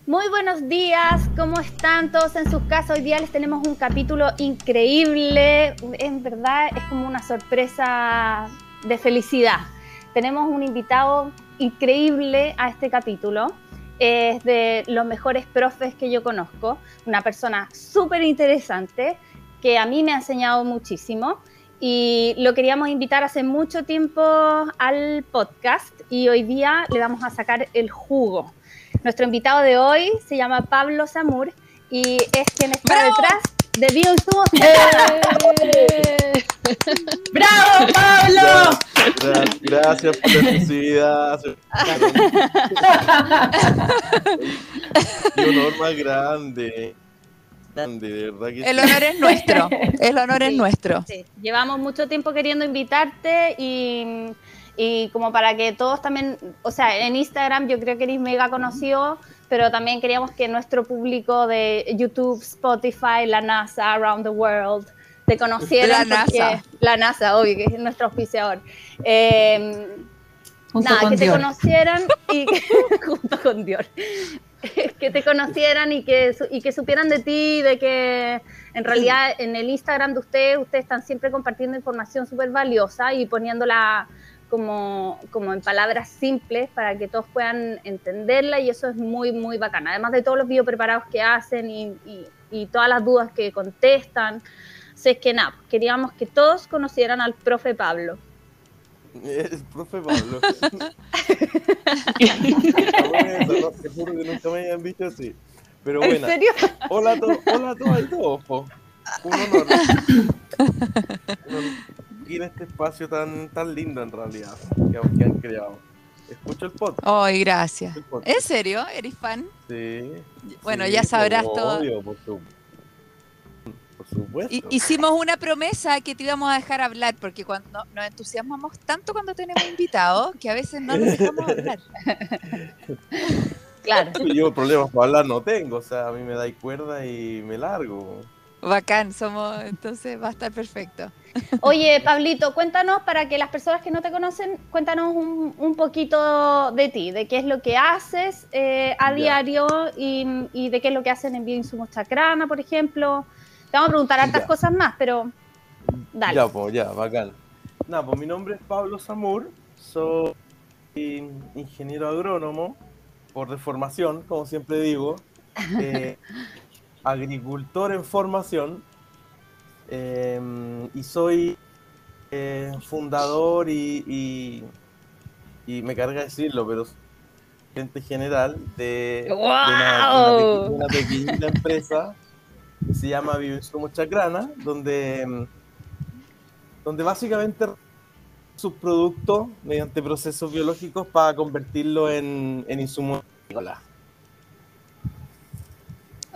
Muy buenos días, ¿cómo están todos en sus casas? Hoy día les tenemos un capítulo increíble, en verdad es como una sorpresa de felicidad. Tenemos un invitado increíble a este capítulo, es de los mejores profes que yo conozco, una persona súper interesante que a mí me ha enseñado muchísimo y lo queríamos invitar hace mucho tiempo al podcast y hoy día le vamos a sacar el jugo. Nuestro invitado de hoy se llama Pablo Samur y es quien está ¡Bravo! detrás de Bioinsumos. ¡Bravo, Pablo! Gracias por la exclusividad. Qué honor más grande. De verdad que El honor es nuestro. El honor es Sí, nuestro. sí. Llevamos mucho tiempo queriendo invitarte y como para que todos también, o sea, en Instagram yo creo que eres mega conocido, pero también queríamos que nuestro público de YouTube, Spotify, la NASA, Around the World, te conocieran. La NASA. La NASA, obvio, que es nuestro auspiciador. Junto Nada, con que Dior. te conocieran y junto con Dior. Que te conocieran y que supieran de ti, de que en realidad en el Instagram de ustedes están siempre compartiendo información súper valiosa y poniéndola como en palabras simples para que todos puedan entenderla y eso es muy, muy bacán. Además de todos los videos preparados que hacen y todas las dudas que contestan. Así es que nada, queríamos que todos conocieran al profe Pablo. el profe Pablo. No, te juro que nunca me hayan visto así. Pero ¿En bueno, serio? hola a todas y todos. Po. Un honor. Y en este espacio tan lindo en realidad que han creado. Escucho el podcast. Ay, gracias. El podcast. ¿En serio? ¿Eres fan? Sí. Bueno, Sí, ya sabrás pues, todo. obvio, por supuesto. Hicimos una promesa que te íbamos a dejar hablar, porque cuando nos entusiasmamos tanto cuando tenemos invitados, que a veces no nos dejamos hablar. Claro. Yo problemas para hablar no tengo, o sea, a mí me dais cuerda y me largo. Bacán, entonces va a estar perfecto. Oye, Pablito, cuéntanos, para que las personas que no te conocen, cuéntanos un poquito de ti, de qué es lo que haces a diario y de qué es lo que hacen en Bioinsumos Chacrana, por ejemplo. Te vamos a preguntar hartas Ya. cosas más, pero dale. Ya, bacán. Nada, pues mi nombre es Pablo Samur, soy ingeniero agrónomo por deformación, como siempre digo, agricultor en formación y soy fundador y me carga decirlo, pero soy gerente general de ¡Wow! una pequeñita empresa que se llama Bioinsumos Chacrana, donde básicamente sus productos mediante procesos biológicos para convertirlo en insumos agrícolas.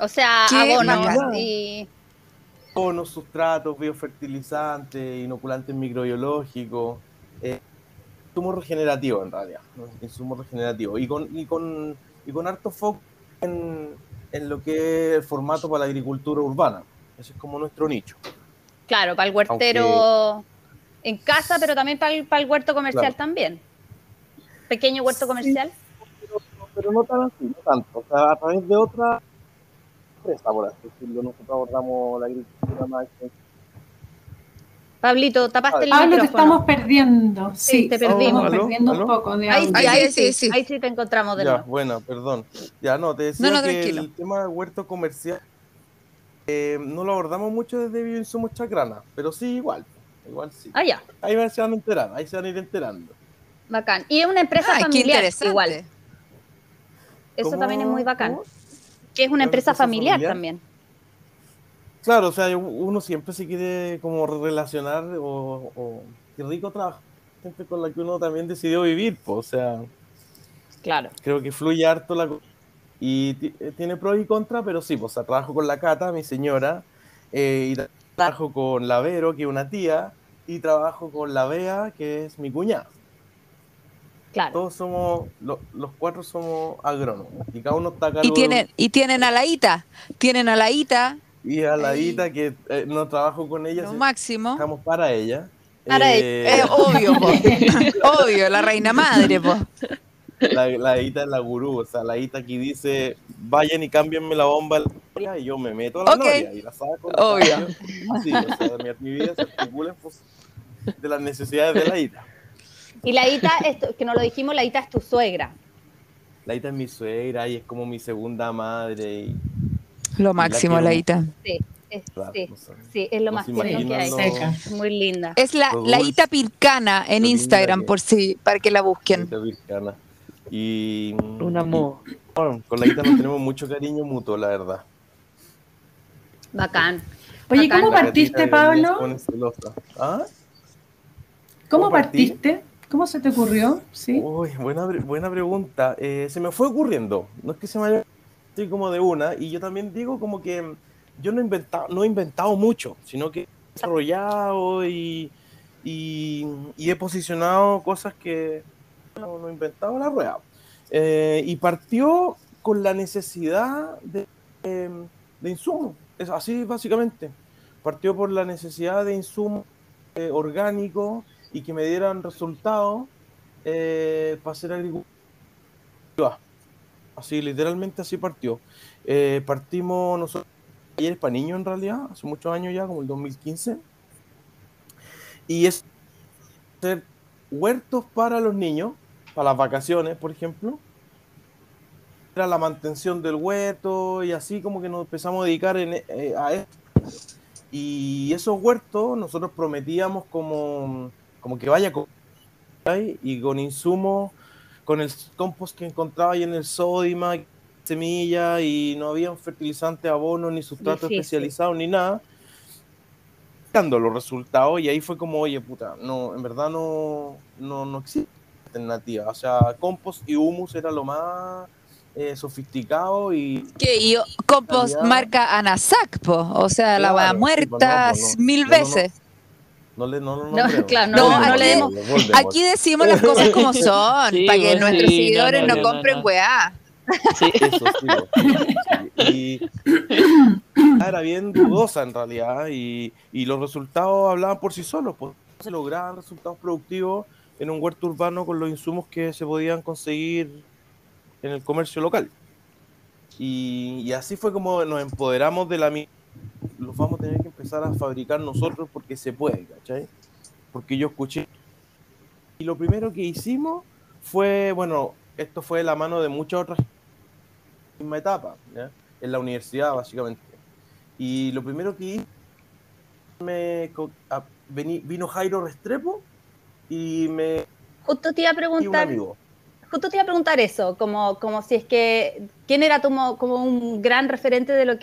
O sea, Qué abonos bacán. y... Abonos, sustratos, biofertilizantes, inoculantes microbiológicos, insumos regenerativos en realidad, ¿no? Insumos regenerativos y con harto foco en lo que es el formato para la agricultura urbana. Ese es como nuestro nicho. Claro, para el huertero en casa, pero también para el huerto comercial Claro. también. Pequeño huerto comercial. Pero no tan así, no tanto. O sea, a través de otra empresa, por así decirlo, nosotros abordamos la agricultura más extensa. Pablito, tapaste el Pablo, te micrófono. estamos perdiendo. Sí, te perdimos. estamos ¿Aló? perdiendo ¿Aló? un poco de Ahí audio. sí, Sí. ahí sí te encontramos de Ya, nuevo. bueno, perdón. Ya, no, te decía No, que tranquilo. el tema del huerto comercial no lo abordamos mucho desde Bioinsumos Chacrana, pero sí, igual sí. Ah, ya, Ahí se van a enterar, ahí se van a ir enterando. bacán. Y es una empresa Ay, qué familiar interesante. igual. Eso ¿Cómo? también es muy bacán. ¿Cómo? Que es una empresa familiar familiar? también. Claro, o sea, uno siempre se quiere como relacionar o qué rico trabajar con gente con la que uno también decidió vivir, pues, o sea, Claro. creo que fluye harto la cosa. Y tiene pros y contras, pero sí, pues, o sea, trabajo con la Cata, mi señora, y trabajo con la Vero, que es una tía, y trabajo con la Bea, que es mi cuñada. Claro. Todos somos, los cuatro somos agrónomos, y cada uno está a Y cargo tienen a la Ita. Tienen a la Ita, y a la ahí, Ita, que no trabajo con ella, lo máximo. trabajamos para ella. Para Obvio, po. Obvio, la reina madre, po. La Ita es la gurú, o sea, la Ita que dice vayan y cámbienme la bomba y yo me meto a la noria y la saco. Obvio. Así, o sea, mi vida se articula en función de las necesidades de la Ita. Y la Ita, que no lo dijimos, la Ita es tu suegra. La Ita es mi suegra y es como mi segunda madre. Y lo máximo, la Ita. Sí. Claro, Sí, no sé. sí, es lo más tierno que hay. Seca. Muy linda. Es la Ita Pircana en Instagram, para que la busquen. Ita Pircana. Y Un amor. Bueno, con la Ita nos tenemos mucho cariño mutuo, la verdad. Bacán. Oye, Bacán. ¿cómo partiste, Pablo? ¿Ah? ¿Cómo partiste? ¿Cómo se te ocurrió? ¿Sí? Uy, buena pregunta. Se me fue ocurriendo. No es que se me haya así como de una. Y yo también digo como que yo no he inventado mucho, sino que he desarrollado y he posicionado cosas que no he inventado la rueda. Y partió con la necesidad de insumos. Es así básicamente. Partió por la necesidad de insumos orgánicos y que me dieran resultados para hacer agricultura. Así, literalmente así partió. Partimos nosotros, talleres para niños en realidad, hace muchos años ya, como el 2015. Y es hacer huertos para los niños, para las vacaciones, por ejemplo. Era la mantención del huerto y así como que nos empezamos a dedicar a esto. Y esos huertos nosotros prometíamos como que vaya con, y con insumos, con el compost que encontraba ahí en el Sodimac, semillas, y no había un fertilizante, abono, ni sustrato especializado, ni nada. Dando los resultados, y ahí fue como, oye, puta, no, en verdad no existe alternativa. O sea, compost y humus era lo más sofisticado y... ¿Qué? ¿Y compost calidad, marca Anasac, po? O sea, claro, la va muerta sí, pues, 1000 veces. No le Aquí, aquí decimos las cosas como son, Sí, para que pues, nuestros sí, seguidores no compren weá. Sí. Eso sí. Y era bien dudosa en realidad y los resultados hablaban por sí solos. Pues se lograban resultados productivos en un huerto urbano con los insumos que se podían conseguir en el comercio local. Y así fue como nos empoderamos de la misma. Los vamos a tener que empezar a fabricar nosotros porque se puede, ¿cachai? Porque yo escuché. Y lo primero que hicimos fue, bueno, esto fue de la mano de muchas otras misma etapa, ¿ya? En la universidad básicamente. Y lo primero que hice, vino Jairo Restrepo y me... Justo te iba a preguntar... Justo te iba a preguntar eso, como si es que quién era como un gran referente de lo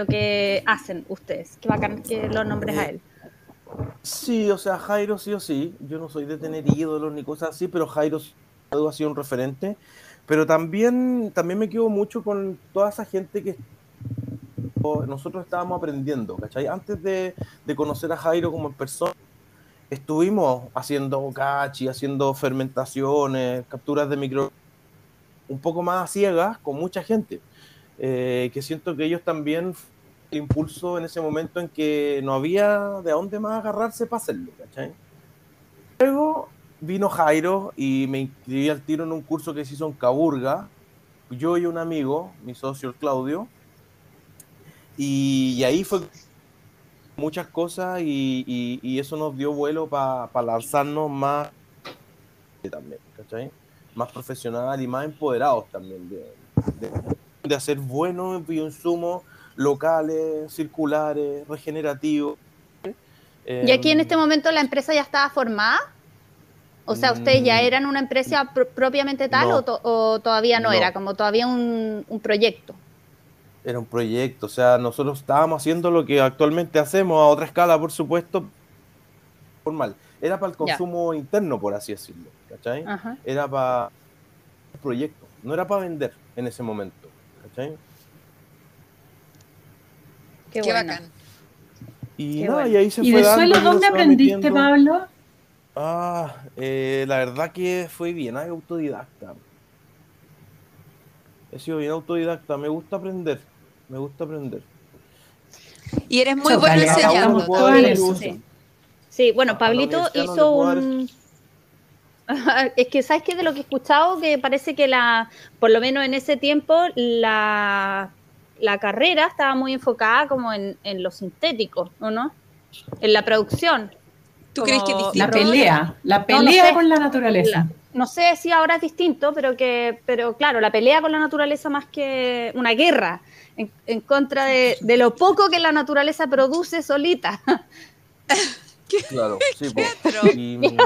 que hacen ustedes. Qué bacán que lo nombres a él. Sí, o sea, Jairo sí o sí. Yo no soy de tener ídolos ni cosas así, pero Jairo ha sido un referente. Pero también me quedo mucho con toda esa gente que nosotros estábamos aprendiendo, ¿cachai? Antes de conocer a Jairo como en persona, estuvimos haciendo bocachi, haciendo fermentaciones, capturas de micro, un poco más a ciegas con mucha gente, que siento que ellos también el impulso en ese momento en que no había de dónde más agarrarse para hacerlo, ¿cachai? Luego vino Jairo y me inscribí al tiro en un curso que se hizo en Caburga, yo y un amigo, mi socio el Claudio, y ahí fue muchas cosas y eso nos dio vuelo para lanzarnos más también, ¿cachai? Más profesional y más empoderados también de hacer buenos bioinsumos locales, circulares, regenerativos. ¿Y aquí en este momento la empresa ya estaba formada? O sea, ¿ustedes ya eran una empresa propiamente tal o todavía no era? Como todavía un proyecto. Era un proyecto, o sea, nosotros estábamos haciendo lo que actualmente hacemos a otra escala, por supuesto, formal. Era para el consumo interno, por así decirlo, ¿cachai? Ajá. Era para el proyecto, no era para vender en ese momento, ¿cachai? Qué bueno. Bacán. Y nada, y ahí se ¿Y fue de dando, suelo dónde aprendiste, metiendo. Pablo? La verdad que fue bien autodidacta. He sido bien autodidacta, me gusta aprender. Y eres muy bueno enseñando. Sí, bueno, Pablito hizo un... Es que, ¿sabes qué? De lo que he escuchado, que parece que por lo menos en ese tiempo, la carrera estaba muy enfocada como en lo sintético, ¿o no? En la producción. ¿Tú crees que es Como La distinto? la No, no pelea sé. con la naturaleza. No sé si ahora es distinto, pero claro, la pelea con la naturaleza más que una guerra en contra de lo poco que la naturaleza produce solita. Claro, sí, po. Pietro. Y,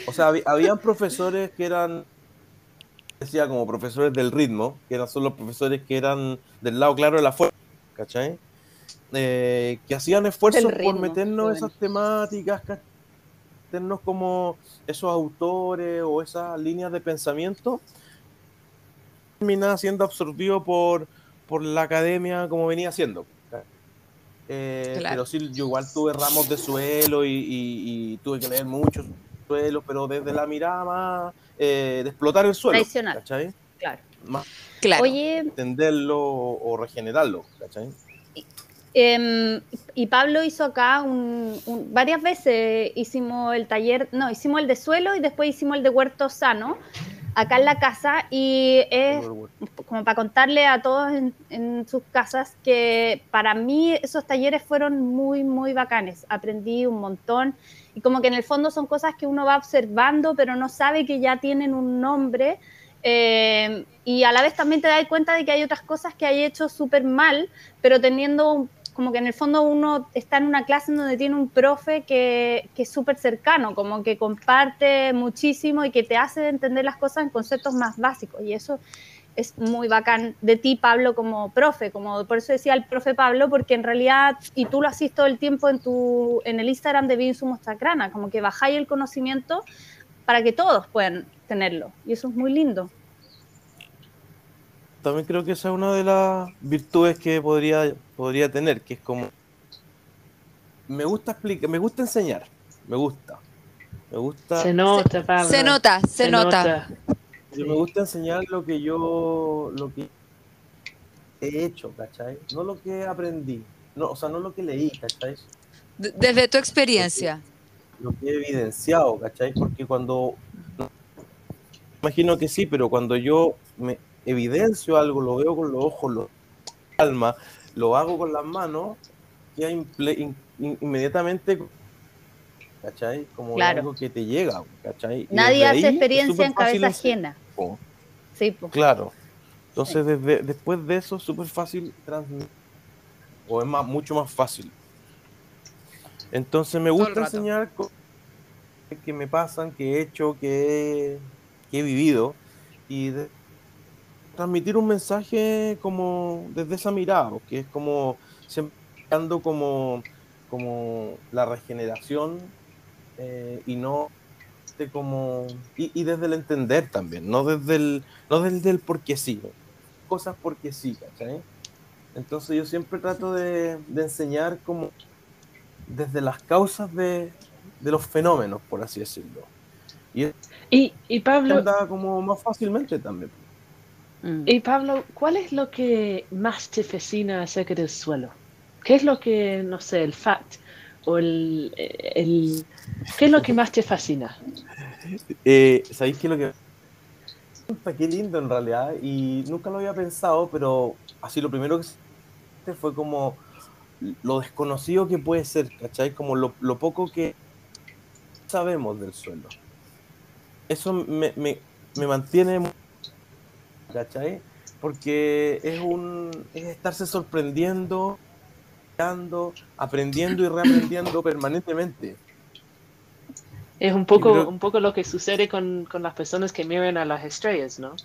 o sea, habían profesores que eran, decía, como profesores del ritmo, que eran solo los profesores que eran del lado claro de la fuerza, ¿cachai? Que hacían Del esfuerzos por ritmo. Qué meternos bueno. esas temáticas, meternos como esos autores o esas líneas de pensamiento, terminaba siendo absorbido por la academia como venía siendo. Claro. Pero sí, yo igual tuve ramos de suelo y tuve que leer muchos suelos, pero desde la mirada más de explotar el suelo, Tradicional, ¿cachai? claro. Más Claro. Oye, entenderlo o regenerarlo, ¿cachai? y Pablo hizo acá varias veces hicimos el taller, no, hicimos el de suelo y después hicimos el de huerto sano acá en la casa y es como para contarle a todos en sus casas que para mí esos talleres fueron muy, muy bacanes. Aprendí un montón y como que en el fondo son cosas que uno va observando pero no sabe que ya tienen un nombre. Y a la vez también te das cuenta de que hay otras cosas que hay hecho súper mal, pero teniendo como que en el fondo uno está en una clase en donde tiene un profe que es súper cercano, como que comparte muchísimo y que te hace entender las cosas en conceptos más básicos. Y eso es muy bacán de ti, Pablo, como profe, como por eso decía el profe Pablo, porque en realidad, y tú lo haces todo el tiempo en el Instagram de Binsumos Chacrana, como que bajáis el conocimiento para que todos puedan tenerlo. Y eso es muy lindo. También creo que esa es una de las virtudes que podría tener, que es como, me gusta explicar, me gusta enseñar, me gusta, me gusta, Se nota, Se Pablo. nota, se nota. me Sí. gusta enseñar lo que he hecho, ¿cachai? No lo que aprendí, no, o sea, no lo que leí, ¿cachai? Desde tu Lo que, experiencia. lo que he evidenciado, ¿cachai? Porque cuando, imagino que sí, pero cuando yo me evidencio algo, lo veo con los ojos, lo alma, lo hago con las manos, ya inmediatamente, ¿cachai? Como es Claro. algo que te llega, ¿cachai? Y Nadie desde hace ahí es experiencia súper en fácil cabeza enseñar. ajena. Sí, pues. Claro. Sí. Entonces, después de eso, súper fácil transmitir, o es mucho más fácil. Entonces, me Todo el gusta rato. enseñar cosas que me pasan, que he hecho, que he vivido, y transmitir un mensaje como desde esa mirada, que es como siempre buscando como la regeneración y no y desde el entender también, no desde el porque sí, cosas porque sí, ¿cachai? Entonces yo siempre trato de enseñar como desde las causas de los fenómenos, por así decirlo. Y eso Y Pablo, anda como más fácilmente también. Mm. y Pablo, ¿cuál es lo que más te fascina acerca del suelo? ¿Qué es lo que, no sé, el fact o qué es lo que más te fascina? ¿Sabéis qué es lo que qué lindo en realidad? Y nunca lo había pensado, pero así lo primero que fue como lo desconocido que puede ser, ¿cachai? Como lo poco que sabemos del suelo. Eso me mantiene, ¿cachai? Porque es estarse sorprendiendo, aprendiendo y reaprendiendo permanentemente. Es Yo creo un poco lo que sucede con las personas que miran a las estrellas, ¿no? O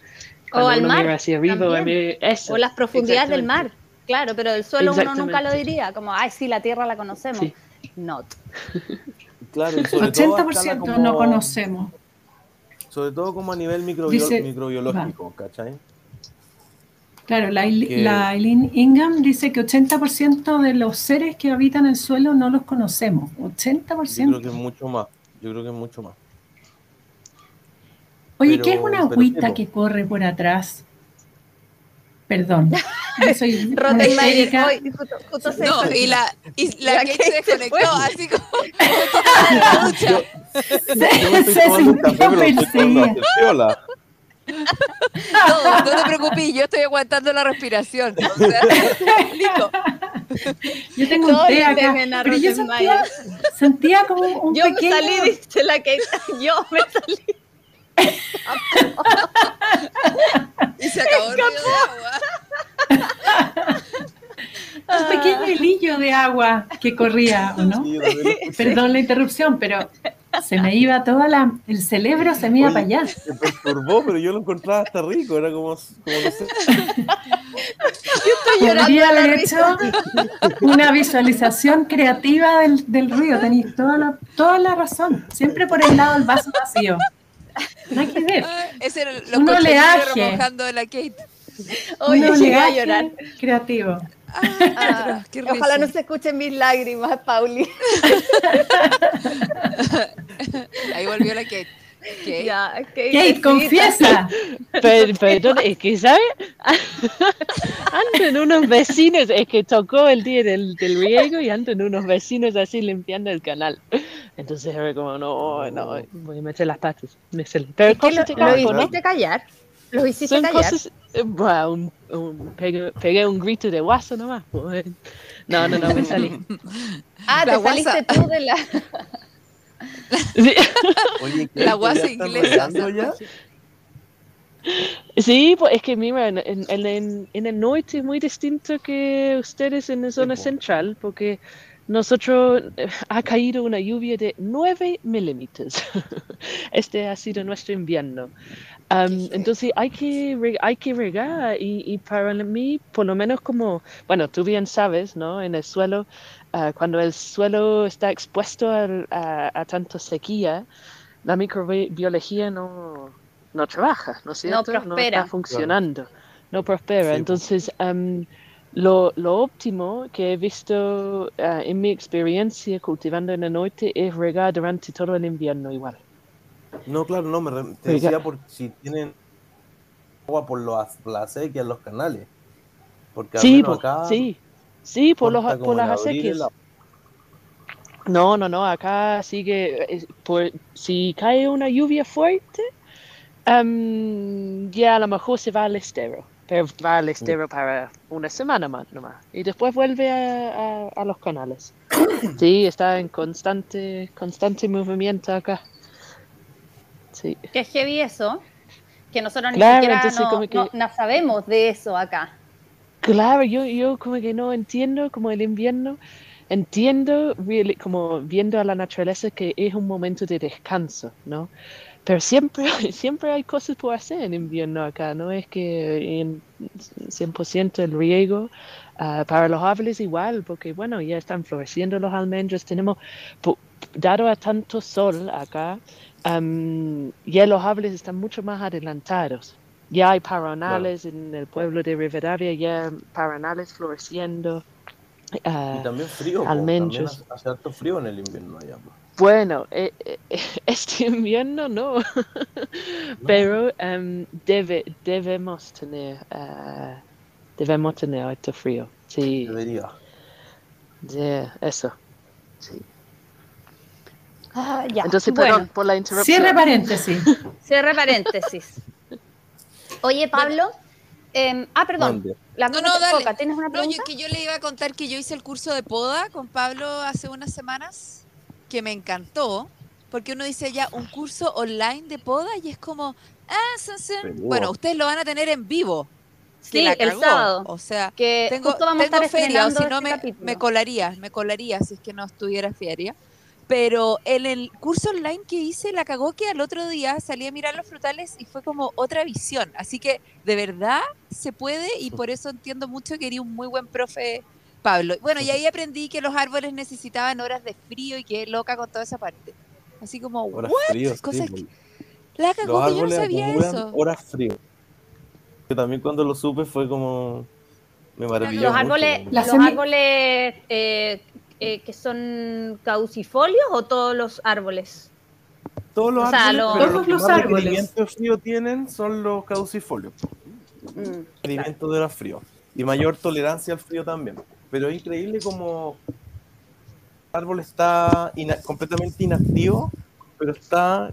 Cuando al uno mira mar hacia arriba, también. O eso, las profundidades del exactamente, mar. Claro, pero del suelo uno nunca lo exactamente, diría, como, ay, sí, la tierra la conocemos. sí. Not. claro, y sobre todo a escala 80% no como, conocemos. sobre todo como a nivel Dice, va. microbiológico, ¿cachai? Claro, Que Eileen Ingham dice que 80% de los seres que habitan el suelo no los conocemos. yo creo que 80%. es mucho más, yo creo que es mucho más. Oye, ¿qué es una Pero sí, agüita po. que corre por atrás? Perdón. Yo soy una Rottenmeier, histérica. hoy justo se No, y la La Kate Kate se se desconectó, fue. así como en la ducha. Yo me estoy Se tomando un café, sintió pero estoy tomando perseguida. piola. No, no te preocupes, yo estoy aguantando la respiración. O sea, listo. Yo tengo un Todo té el acá, temen a pero yo Rottenmeier. sentía como un Yo me pequeño... salí, dice la Kate. Yo me salí. Y se acabó el río de agua. un pequeño hilillo de agua que corría, ¿o no? Sí, yo también lo escuché. Perdón la interrupción, pero se me iba el cerebro se me iba Oye, para allá. me perturbó, pero yo lo encontraba hasta rico. Era como no sé. llorando Podría de la haber risa. hecho una visualización creativa del río. Tenéis toda la razón. Siempre por el lado del vaso vacío. Nada que ver. Ese era los Un cochinitos oleaje. remojando de la Kate. Oye, Un llegué a oleaje llorar. creativo. Ah, Qué ojalá risa. no se escuchen mis lágrimas, Pauli. Ahí volvió la Kate. Kate. Ya, Kate, confiesa. Perdón, es que, ¿sabes? Andan unos vecinos, es que tocó el día del riego y andan unos vecinos así limpiando el canal. Entonces era como, no, voy a meter las patas. Pero ¿Es que cosas de lo campo, ¿no? hiciste callar? ¿Los hiciste Son callar? cosas, bueno, pegué un grito de guaso nomás. Pues. No, me salí. Ah, La te saliste tú de la... Sí. Oye, ¿qué? La guasa ¿Ya están inglesa. regando ya? Sí, pues es que mira, en el norte es muy distinto que ustedes en la zona po. central, porque nosotros ha caído una lluvia de 9 milímetros. Este ha sido nuestro invierno. Entonces hay que regar y para mí, por lo menos como, bueno, tú bien sabes, ¿no? En el suelo, cuando el suelo está expuesto a tanta sequía, la microbiología no trabaja, ¿no es cierto? No prospera. está funcionando, no prospera. Sí, Entonces, lo óptimo que he visto en mi experiencia cultivando en el norte es regar durante todo el invierno igual. No, claro, no, te Oiga. decía por si tienen agua por la sequía en los canales. Porque al Sí, menos pues, acá sí, por corta como las en abril acequias. el agua. No, acá sigue, si cae una lluvia fuerte, ya a lo mejor se va al estero, pero va al estero para una semana más nomás, y después vuelve a los canales. Sí, está en constante movimiento acá. Sí. Qué heavy eso, que nosotros Claro, ni siquiera entonces como que... no sabemos de eso acá. Claro, yo como que no entiendo como el invierno, entiendo como viendo a la naturaleza que es un momento de descanso, ¿no? Pero siempre hay cosas por hacer en invierno acá, no es que en 100% el riego para los árboles igual, porque bueno, ya están floreciendo los almendros, dado a tanto sol acá, ya los árboles están mucho más adelantados. Ya hay paronales en el pueblo de Rivadavia, ya paronales floreciendo. Y también frío, Almendros. también hace harto frío en el invierno allá. Po. Bueno, este invierno no, pero debemos tener harto frío. Sí, Debería. eso. Sí. Ah, ya. Entonces, Bueno, perdón por la interrupción. Cierre paréntesis. cierre paréntesis. Oye, Pablo. Perdón. Mande. La No, pregunta te dale. toca. ¿Tienes una No, pregunta? que yo le iba a contar que yo hice el curso de poda con Pablo hace unas semanas, que me encantó, porque uno dice ya un curso online de poda y es como, bueno, ustedes lo van a tener en vivo. Sí, la el cagó. sábado. O sea, Que tengo justo vamos a estar feria, o estrenando si no este capítulo. me colaría si es que no estuviera feria. Pero en el curso online que hice, la cagó que al otro día salí a mirar los frutales y fue como otra visión. Así que de verdad se puede y por eso entiendo mucho que eres un muy buen profe, Pablo. Bueno, y ahí aprendí que los árboles necesitaban horas de frío y quedé loca con toda esa parte. Así como, Horas ¿what? frío, Cosas sí, que... La los cagó que yo no árboles sabía acumulan eso. horas frío. Que también cuando lo supe fue como... Me maravilló Los mucho. árboles, La los semi- árboles que son caducifolios o todos los árboles. Todos los o sea, árboles, lo- pero Todos los que los más árboles. requerimiento de frío tienen son los caducifolios. Mm, Requerimiento de horas frío. y mayor tolerancia al frío también. Pero es increíble como el árbol está completamente inactivo, pero está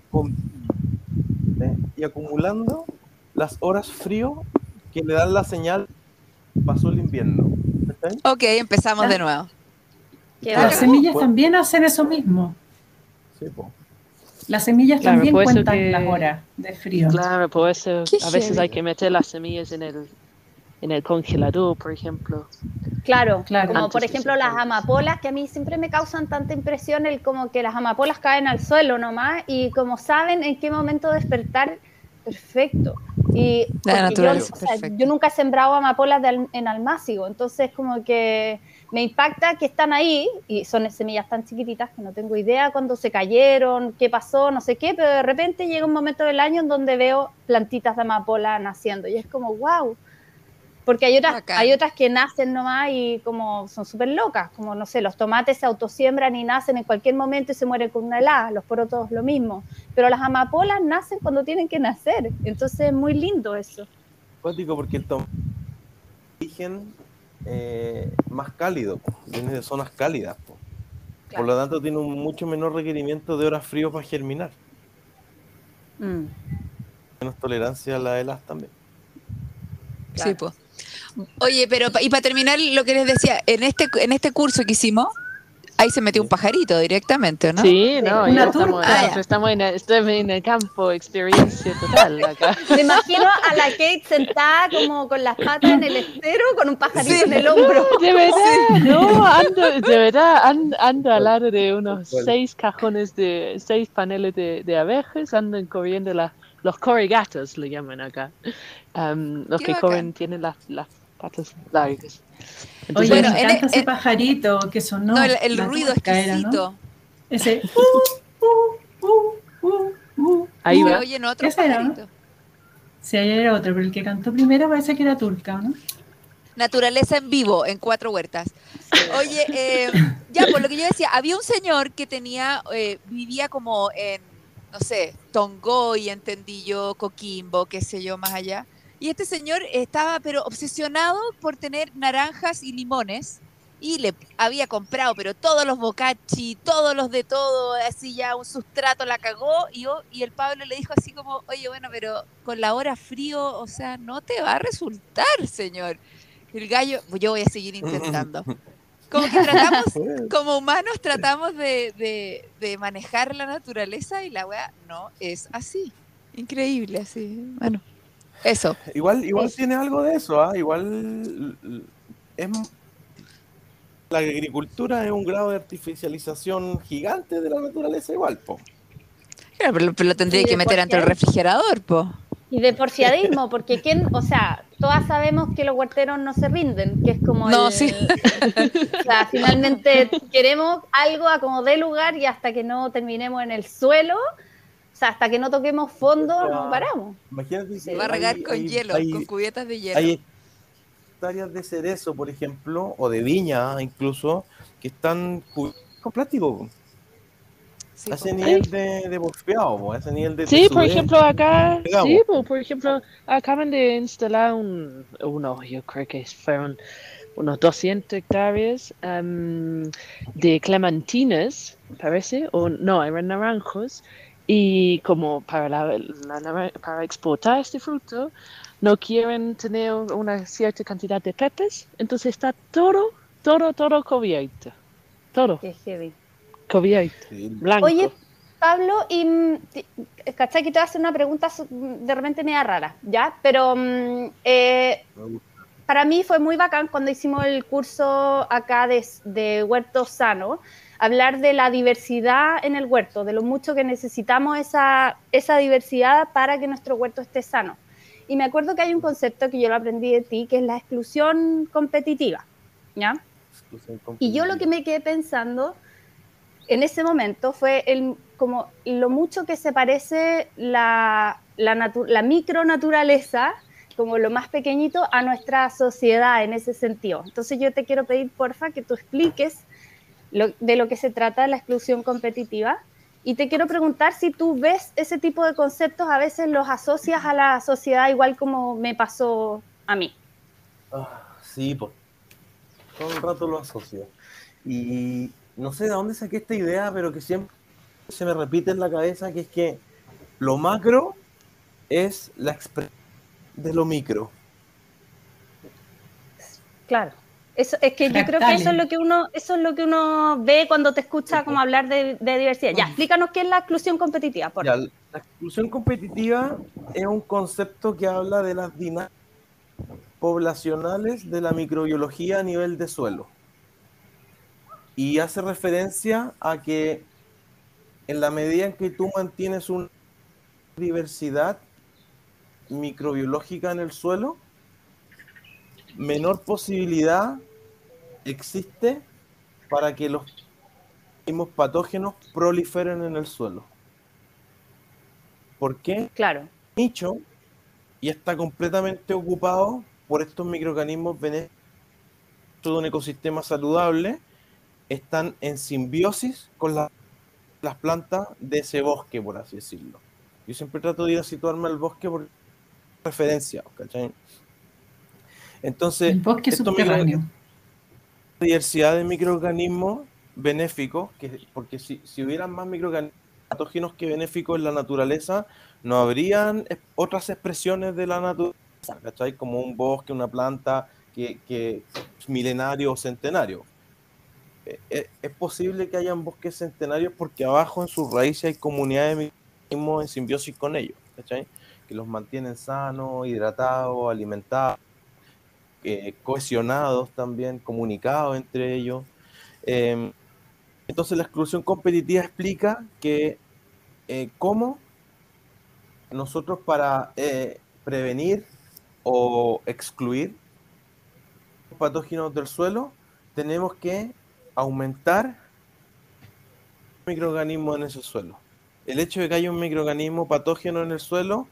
y acumulando las horas frío que le dan la señal pasó el invierno. ¿Está bien? Ok, empezamos de nuevo. Qué Las bacán. semillas también hacen eso mismo. Sí, po. Las semillas Claro, también puede ser cuentan que- las horas de frío. Claro, por eso Qué a veces heavy. hay que meter las semillas en el congelador, por ejemplo. Claro, Claro. como Antes por de ejemplo las secarlas. amapolas, que a mí siempre me causan tanta impresión el como que las amapolas caen al suelo nomás y como saben en qué momento despertar, perfecto. Y La porque naturaleza, o sea, perfecto. yo nunca he sembrado amapolas en almácigo, entonces como que me impacta que están ahí y son semillas tan chiquititas que no tengo idea cuándo se cayeron, qué pasó, no sé qué, pero de repente llega un momento del año en donde veo plantitas de amapola naciendo y es como wow. Porque Bacán. hay otras que nacen nomás y como son súper locas, como no sé, los tomates se autosiembran y nacen en cualquier momento y se mueren con una helada, los porotos lo mismo, pero las amapolas nacen cuando tienen que nacer, entonces es muy lindo eso. Cuático, porque el tomate es origen más cálido, po. Viene de zonas cálidas, po. Por lo tanto tiene un mucho menor requerimiento de horas frío para germinar. Menos tolerancia a las heladas también. Sí, pues. Oye, pero y para terminar lo que les decía, en este curso que hicimos, ahí se metió un pajarito directamente, ¿no? Sí, no, Una ya estamos, turca. ya. estoy en el campo, experiencia total acá. Me imagino a la Kate sentada como con las patas en el estero con un pajarito Sí. en el hombro. De verdad, no, ando al lado de unos Tal cual. 6 paneles de abejas, andan corriendo los corrigatos, le llaman acá. Los Qué que bacán. corren tienen las patas largas. Oye, Entonces, Bueno, me en encanta el- ese en- pajarito que sonó. No, el La ruido turca era, ¿no? exquisito. Ese. ahí Se va. oyen otros Ese era, ¿no? pajaritos. Sí, ahí era otro, pero el que cantó primero parece que era turca, ¿no? Naturaleza en vivo, en 4 huertas. Oye, ya, por lo que yo decía, había un señor que vivía como en, no sé, Tongoy, entendí yo, Coquimbo, qué sé yo, más allá. Y este señor estaba, pero obsesionado por tener naranjas y limones. Y le había comprado, pero todos los bocachi, todos los de todo, así ya un sustrato la cagó. Y el Pablo le dijo así como, oye, bueno, pero con la hora frío, o sea, no te va a resultar, señor. El gallo, yo voy a seguir intentando. Como que tratamos, como humanos, tratamos de manejar la naturaleza y la wea no es así. Increíble, así. Bueno, eso. Igual Sí. tiene algo de eso, ¿ah? Igual es la agricultura es un grado de artificialización gigante de la naturaleza igual, po. Claro, pero lo tendría Y que de meter ante el porfiadismo. refrigerador, po. Y de porfiadismo, porque o sea, todas sabemos que los huerteros no se rinden, que es como No, sí. o sea, finalmente queremos algo a como dé lugar y hasta que no terminemos en el suelo, o sea, hasta que no toquemos fondo, no paramos. Imagínate Sí. que Va a regar con hielo, con cubetas de hielo. hay hectáreas de cerezo, por ejemplo, o de viña incluso, que están cubiertas con plástico, po. Sí, A ese po. nivel de bosqueado, po, a ese nivel de sí, por tesudez, ejemplo, acá, digamos. sí, por ejemplo, acaban de instalar yo creo que fueron unos 200 hectáreas de clementinas, parece, o no, eran naranjos, y como para exportar este fruto, no quieren tener una cierta cantidad de pepes, entonces está todo cubierto, todo Qué heavy. cubierto, Sí. blanco. Oye, Pablo, y ¿cachai? Que te voy a hacer una pregunta de repente media rara, ¿ya? Pero para mí fue muy bacán cuando hicimos el curso acá de Huerto Sano, hablar de la diversidad en el huerto, de lo mucho que necesitamos esa diversidad para que nuestro huerto esté sano. Y me acuerdo que hay un concepto que yo lo aprendí de ti, que es la exclusión competitiva, ¿ya? Y yo lo que me quedé pensando en ese momento fue como lo mucho que se parece la micronaturaleza, como lo más pequeñito, a nuestra sociedad en ese sentido. Entonces yo te quiero pedir, porfa, que tú expliques de lo que se trata la exclusión competitiva. Y te quiero preguntar si tú ves ese tipo de conceptos, a veces los asocias a la sociedad igual como me pasó a mí. Sí, Sí, pues, todo el rato lo asocio. Y no sé de dónde saqué esta idea, pero que siempre se me repite en la cabeza, que es que lo macro es la expresión de lo micro. Claro. Eso, es que yo creo que eso es lo que uno ve cuando te escucha como hablar de diversidad. Ya, explícanos qué es la exclusión competitiva, por favor. La exclusión competitiva es un concepto que habla de las dinámicas poblacionales de la microbiología a nivel de suelo. Y hace referencia a que en la medida en que tú mantienes una diversidad microbiológica en el suelo, menor posibilidad existe para que los mismos patógenos proliferen en el suelo. ¿Por qué? Claro. Nicho y está completamente ocupado por estos microorganismos benéficos de un ecosistema saludable, están en simbiosis con las plantas de ese bosque, por así decirlo. Yo siempre trato de ir a situarme al bosque por referencia, ¿cachai? Entonces, el bosque subterráneo. Diversidad de microorganismos benéficos, porque si hubieran más microorganismos patógenos que benéficos en la naturaleza, no habrían otras expresiones de la naturaleza, ¿cachai? Como un bosque, una planta que es milenario o centenario. Es posible que hayan bosques centenarios porque abajo en sus raíces hay comunidades de microorganismos en simbiosis con ellos, ¿cachai? Que los mantienen sanos, hidratados, alimentados, cohesionados también, comunicados entre ellos. Entonces la exclusión competitiva explica que cómo nosotros para prevenir o excluir los patógenos del suelo tenemos que aumentar microorganismos en ese suelo. El hecho de que haya un microorganismo patógeno en el suelo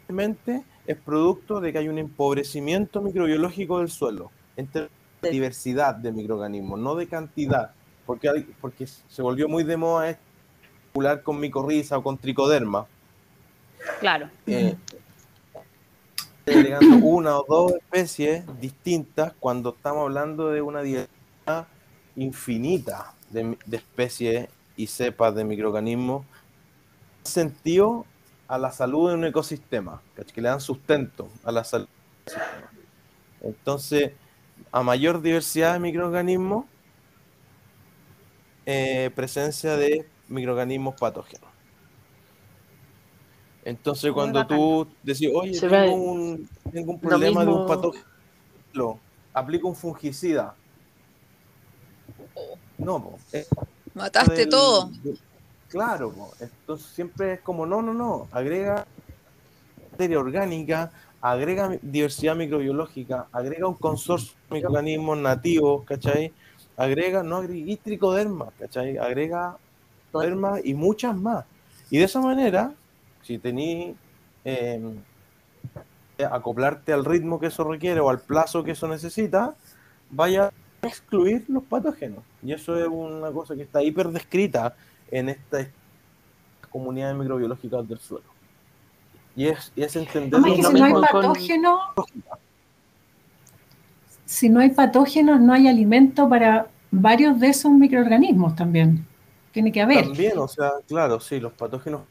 realmente es producto de que hay un empobrecimiento microbiológico del suelo en términos de diversidad de microorganismos, no de cantidad, porque se volvió muy de moda popular con micorriza o con tricoderma. Claro. Agregando una o dos especies distintas cuando estamos hablando de una diversidad infinita de especies y cepas de microorganismos, sentido a la salud de un ecosistema, que le dan sustento a la salud del ecosistema. Entonces, a mayor diversidad de microorganismos, presencia de microorganismos patógenos. Entonces, cuando tú decís, oye, tengo un problema de un patógeno, aplico un fungicida. No, mataste todo. Claro, entonces siempre es como, no, agrega materia orgánica, agrega diversidad microbiológica, agrega un consorcio de microorganismos nativos, ¿cachai? No agreguís tricoderma, ¿cachai? Agrega tricoderma y muchas más. Y de esa manera, si tenís acoplarte al ritmo que eso requiere o al plazo que eso necesita, vaya a excluir los patógenos. Y eso es una cosa que está hiper descrita en estas comunidades microbiológicas del suelo. Y es entender que si no hay patógenos, si no hay patógenos, no hay alimento para varios de esos microorganismos también. Tiene que haber. También, o sea, claro, sí, los patógenos.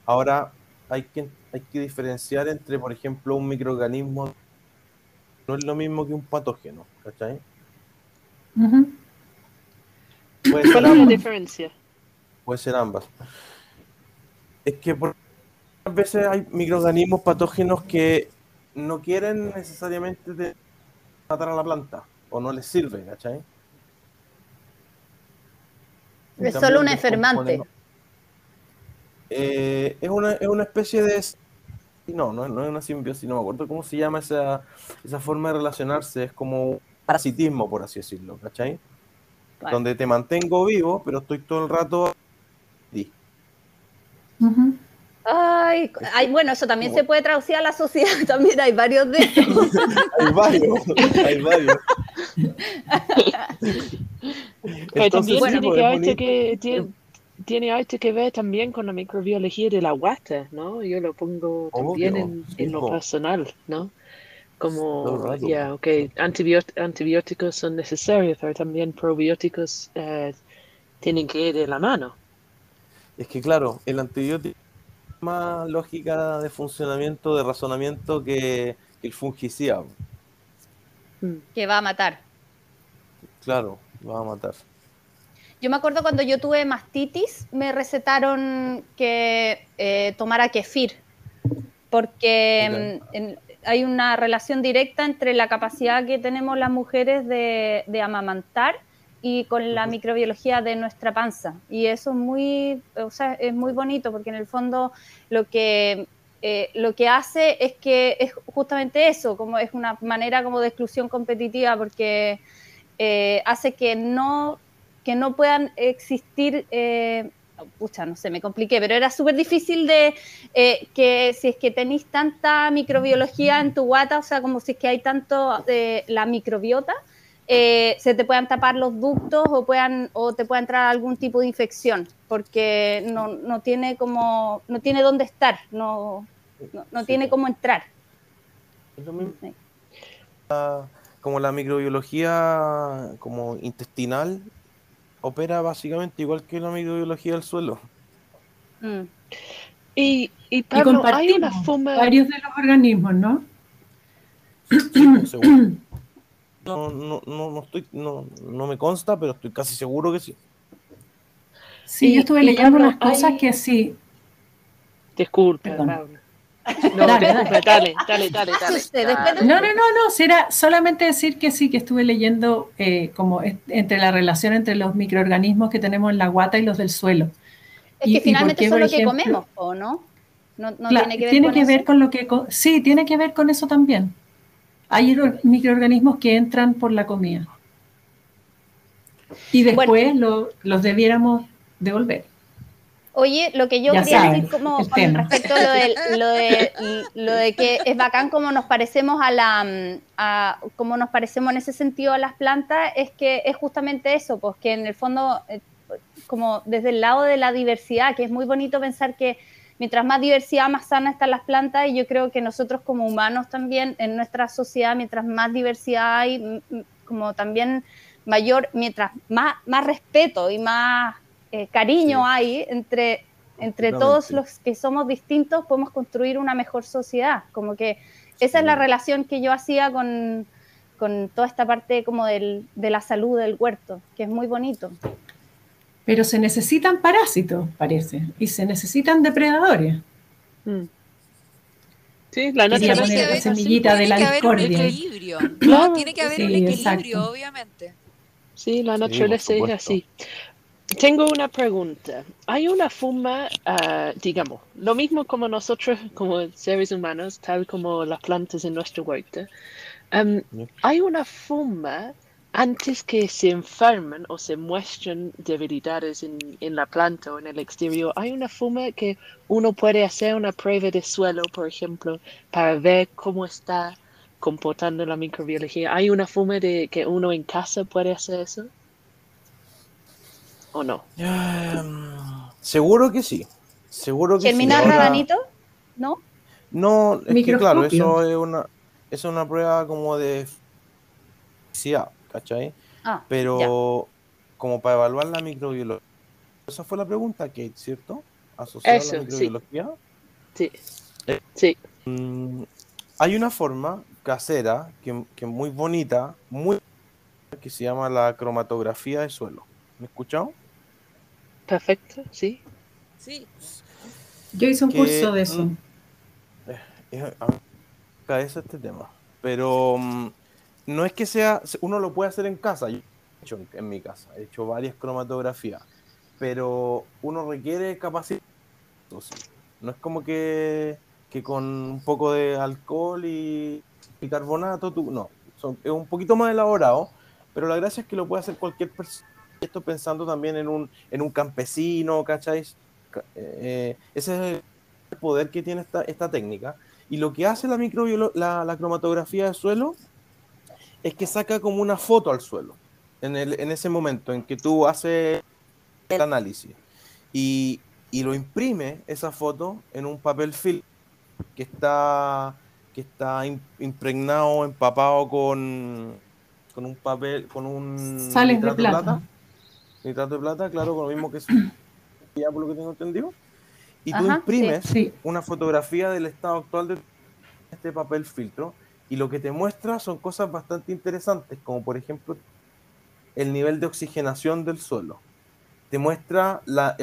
Ahora hay que diferenciar entre, por ejemplo, un microorganismo no es lo mismo que un patógeno, ¿cachai? ¿Cuál es la diferencia? Puede ser ambas. Es que por veces hay microorganismos patógenos que no quieren necesariamente matar a la planta o no les sirve, ¿cachai? Es solo un enfermante. Es una especie de... No es una simbiosis, no me acuerdo cómo se llama esa forma de relacionarse, es como un parasitismo, por así decirlo, ¿cachai? Vale. Donde te mantengo vivo, pero estoy todo el rato... Ay, bueno, eso también se puede traducir a la sociedad, también hay varios de esos. hay varios. Entonces, también tiene algo que ver también con la microbiología de la huerta, ¿no? Yo lo pongo también en lo personal, ¿no? Como, Todo el rato. ya, ok, antibióticos son necesarios, pero también probióticos tienen que ir de la mano. Es que claro, el antibiótico es más lógica de funcionamiento, de razonamiento que el fungicida. Mm. Que va a matar. Claro, va a matar. Yo me acuerdo cuando yo tuve mastitis, me recetaron que tomara kefir, porque hay una relación directa entre la capacidad que tenemos las mujeres de amamantar y con la microbiología de nuestra panza. Y eso es muy, o sea, es muy bonito, porque en el fondo lo que hace es que es justamente eso, como es una manera como de exclusión competitiva, porque hace que no puedan existir, pucha, no sé, me compliqué, pero era súper difícil de que si es que tenéis tanta microbiología en tu guata, o sea, como si es que hay tanto de la microbiota, se te puedan tapar los ductos o te pueda entrar algún tipo de infección, porque no tiene como, no tiene dónde estar, no Sí, tiene pues. cómo entrar. Es lo mismo. Como la microbiología como intestinal opera básicamente igual que la microbiología del suelo. Mm. Y Y Pablo, hay una compartimos forma, varios de los organismos, ¿no? Sí, pues según. No estoy, no me consta, pero estoy casi seguro que sí. Sí, yo estuve leyendo Pablo, unas cosas que sí. disculpa, Perdón. Pablo. No, Dale, disculpa, dale. Pase usted, después de No, usted. no, no, no, será solamente decir que sí, que estuve leyendo como entre la relación entre los microorganismos que tenemos en la guata y los del suelo. Es que Y por finalmente qué, eso es por lo que ejemplo, comemos, ¿o no? ¿No claro, tiene que ver tiene con que ver eso? con lo que, sí, tiene que ver con eso también. Hay microorganismos que entran por la comida y Bueno, después los debiéramos devolver. oye, lo que yo Ya quería saben, decir como el con tema. respecto a lo de que es bacán como nos parecemos como nos parecemos en ese sentido a las plantas, es que es justamente eso, pues que en el fondo, como desde el lado de la diversidad, que es muy bonito pensar que mientras más diversidad, más sana están las plantas, y yo creo que nosotros como humanos también, en nuestra sociedad, mientras más diversidad hay, como también mientras más respeto y más cariño Sí, hay entre todos completamente. los que somos distintos, podemos construir una mejor sociedad. Como que esa es la Sí. relación que yo hacía con toda esta parte como de la salud del huerto, que es muy bonito. Pero se necesitan parásitos, parece, y se necesitan depredadores. mm, sí, la Que se Quería ne- poner naturaleza la es así, semillita pues. de Tiene la que haber un discordia. equilibrio, ¿no? Claro, Tiene que haber un Sí, exacto. equilibrio, obviamente. sí, la Sí, por naturaleza es supuesto. así. Tengo una pregunta. ¿Hay una forma, digamos, lo mismo como nosotros, como seres humanos, tal como las plantas en nuestra huerta, hay una forma antes que se enfermen o se muestren debilidades en la planta o en el exterior? ¿Hay una forma que uno puede hacer una prueba de suelo, por ejemplo, para ver cómo está comportando la microbiología? ¿Hay una forma de que uno en casa puede hacer eso o no? Seguro que sí. Seguro que sí. ¿Germinar Ahora, rabanito? ¿No? no, es que claro, Microscopio. eso es una prueba como de fisicidad, ¿cachai? Ah, ya. Pero como para evaluar la microbiología. Esa fue la pregunta, Kate, ¿cierto? Asociada a la Eso, sí, microbiología. sí, sí. Hay una forma casera que es muy bonita, que se llama la cromatografía de suelo. ¿Me he escuchado? Perfecto, sí. Sí, Yo hice un curso Que de eso. a mí me cabeza este tema. Pero no es que sea, uno lo puede hacer en casa. Yo lo he hecho en mi casa, he hecho varias cromatografías, pero uno requiere capacidad. Sí. No es como que con un poco de alcohol y bicarbonato, no, es un poquito más elaborado, pero la gracia es que lo puede hacer cualquier persona. Esto pensando también en un campesino, ¿cachai? Ese es el poder que tiene esta técnica. Y lo que hace la cromatografía del suelo es que saca como una foto al suelo en ese momento en que tú haces el análisis y lo imprime esa foto en un papel film que está, que está impregnado, empapado con un papel, con un Sales de plata. Nitrato de plata, claro, con lo mismo que es ya por lo que tengo entendido. Y tú Ajá, sí. imprimes Sí. una fotografía del estado actual de este papel filtro y lo que te muestra son cosas bastante interesantes, como por ejemplo el nivel de oxigenación del suelo. Te muestra la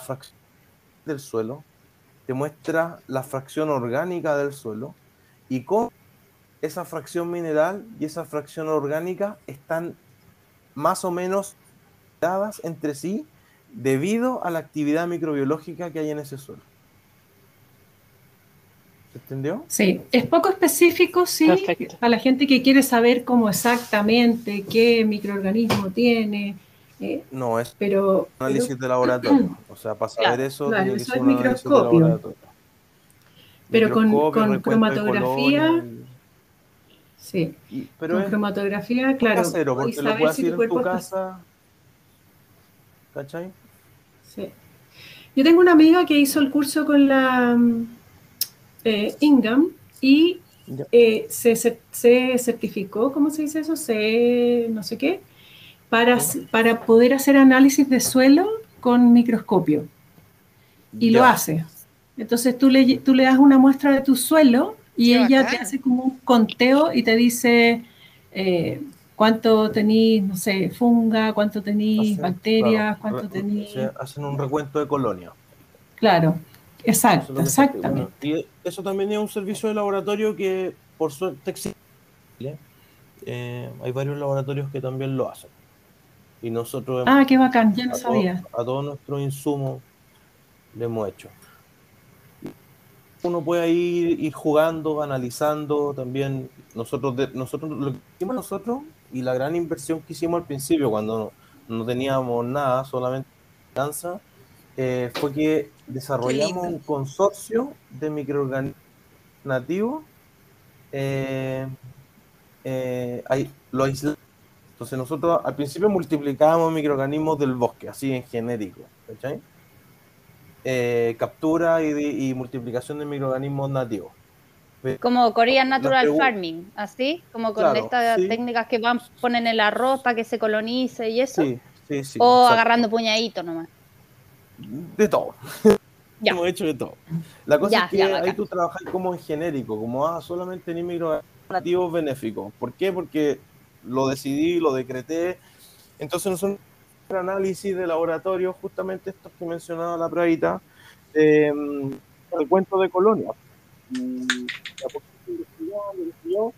fracción del suelo, te muestra la fracción orgánica del suelo y cómo esa fracción mineral y esa fracción orgánica están más o menos dadas entre sí debido a la actividad microbiológica que hay en ese suelo. ¿Se entendió? Sí, es poco específico, sí, Perfecto. a la gente que quiere saber cómo exactamente qué microorganismo tiene, No, es pero un análisis de laboratorio. O sea, para saber claro, eso claro, tiene que eso ser es un análisis de microscopio, laboratorio. pero Microscopio, con recuento de colonia. cromatografía, sí, Pero con es cromatografía, claro, casero, podéis porque lo saber puedes si hacer tu en tu cuerpo está... casa. ¿Cachai? Sí. Yo tengo una amiga que hizo el curso con la Ingham y Ya. se certificó, ¿cómo se dice eso? Se no sé qué, ¿Sí? para poder hacer análisis de suelo con microscopio. Y lo Ya. hace. Entonces tú le das una muestra de tu suelo y Qué ella te bacán. hace como un conteo y te dice cuánto tenís, no sé, funga, cuánto tenís Hacen, claro, bacterias, cuánto tenís... hacen un recuento de colonia. Claro, Eso es exacto, lo que se hace. Bueno, exactamente. y eso también es un servicio de laboratorio que por suerte existe. Hay varios laboratorios que también lo hacen. Y nosotros Ah, qué bacán, ya no a, sabía. a todos nuestros insumos le hemos hecho. Uno puede ir jugando, analizando también. Nosotros lo que hicimos nosotros y la gran inversión que hicimos al principio, cuando no teníamos nada, solamente danza, fue que Qué desarrollamos lindo. un consorcio de microorganismos nativos. eh, lo aislamos. Entonces nosotros al principio multiplicábamos microorganismos del bosque, así en genérico, ¿cachai? Captura y multiplicación de microorganismos nativos. Pero Como Korean la Natural pregu- Farming, así, como con claro, estas sí, técnicas que van, ponen el arroz para que se colonice y eso, sí, sí, sí, o exacto. agarrando puñaditos nomás. De todo, Ya, hemos hecho de todo. La cosa es ya, ya, que ahí bacán. tú trabajas como en genérico, como solamente en microorganismos nativos benéficos. ¿Por qué? Porque lo decidí, lo decreté. Entonces nosotros el análisis de laboratorio, justamente estos que mencionaba la Pradita, el cuento de colonia. Y a poco investigando,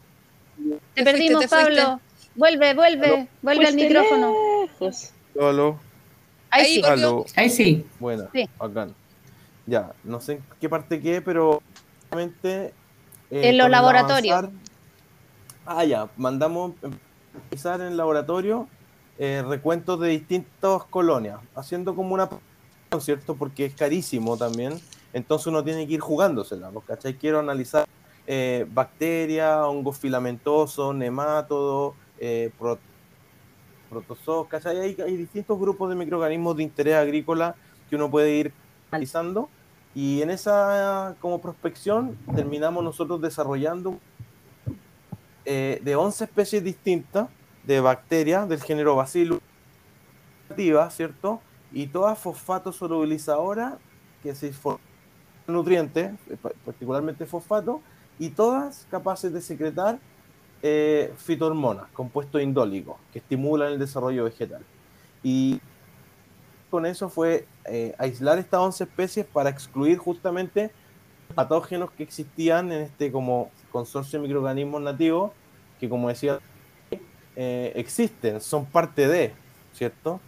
Te Te fuiste, perdimos, te fuiste. Pablo. Vuelve, aló, vuelve, vuelve al Fuiste micrófono. lejos. aló, Ahí Ahí sí, volvió. aló, Ahí sí. buena, sí. bacán. Ya, no sé en qué parte qué, pero realmente En los con el laboratorios. avanzar, ya, mandamos empezar en el laboratorio recuentos de distintas colonias, haciendo como una, ¿cierto? Porque es carísimo también, entonces uno tiene que ir jugándosela, ¿no? ¿Cachai? Quiero analizar bacterias, hongos filamentosos, nemátodos, protozoos, ¿cachai? Hay distintos grupos de microorganismos de interés agrícola que uno puede ir analizando y en esa como prospección terminamos nosotros desarrollando de 11 especies distintas de bacterias del género Bacillus, ¿cierto? Y todas fosfato solubilizadoras que se forman nutrientes, particularmente fosfato, y todas capaces de secretar fitohormonas, compuestos indólicos, que estimulan el desarrollo vegetal. Y con eso fue aislar estas 11 especies para excluir justamente patógenos que existían en este como consorcio de microorganismos nativos, que como decía, existen, son parte de, ¿cierto?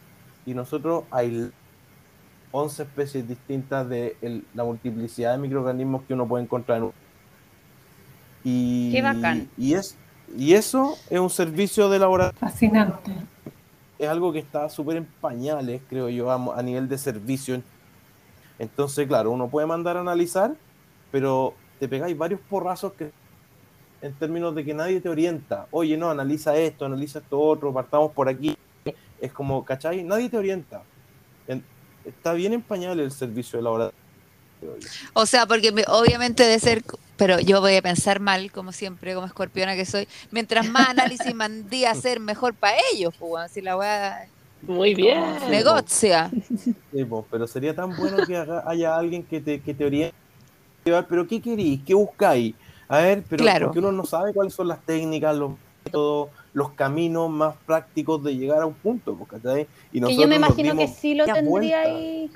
Y nosotros hay 11 especies distintas de la multiplicidad de microorganismos que uno puede encontrar en un... Qué bacán. Y eso es un servicio de laboratorio, Fascinante. es algo que está súper en pañales, creo yo, a nivel de servicio. Entonces, claro, uno puede mandar a analizar, pero te pegáis varios porrazos que en términos de que nadie te orienta. Oye, no, analiza esto otro, partamos por aquí. Es como, ¿cachai? Nadie te orienta. Está bien en pañales el servicio de laboratorio. O sea, porque obviamente debe ser, pero yo voy a pensar mal, como siempre, como escorpiona que soy. Mientras más análisis mandé a hacer, mejor para ellos, pues, weón. Si la weá Muy como bien. negocia. Sí, po, pero sería tan bueno que haya alguien que te oriente, pero ¿qué queréis? ¿Qué buscáis? A ver, pero Claro. porque uno no sabe cuáles son las técnicas, los métodos, los caminos más prácticos de llegar a un punto, po, ¿cachai? Y Que yo me nosotros nos imagino que dimos sí lo varias tendría vueltas. ahí.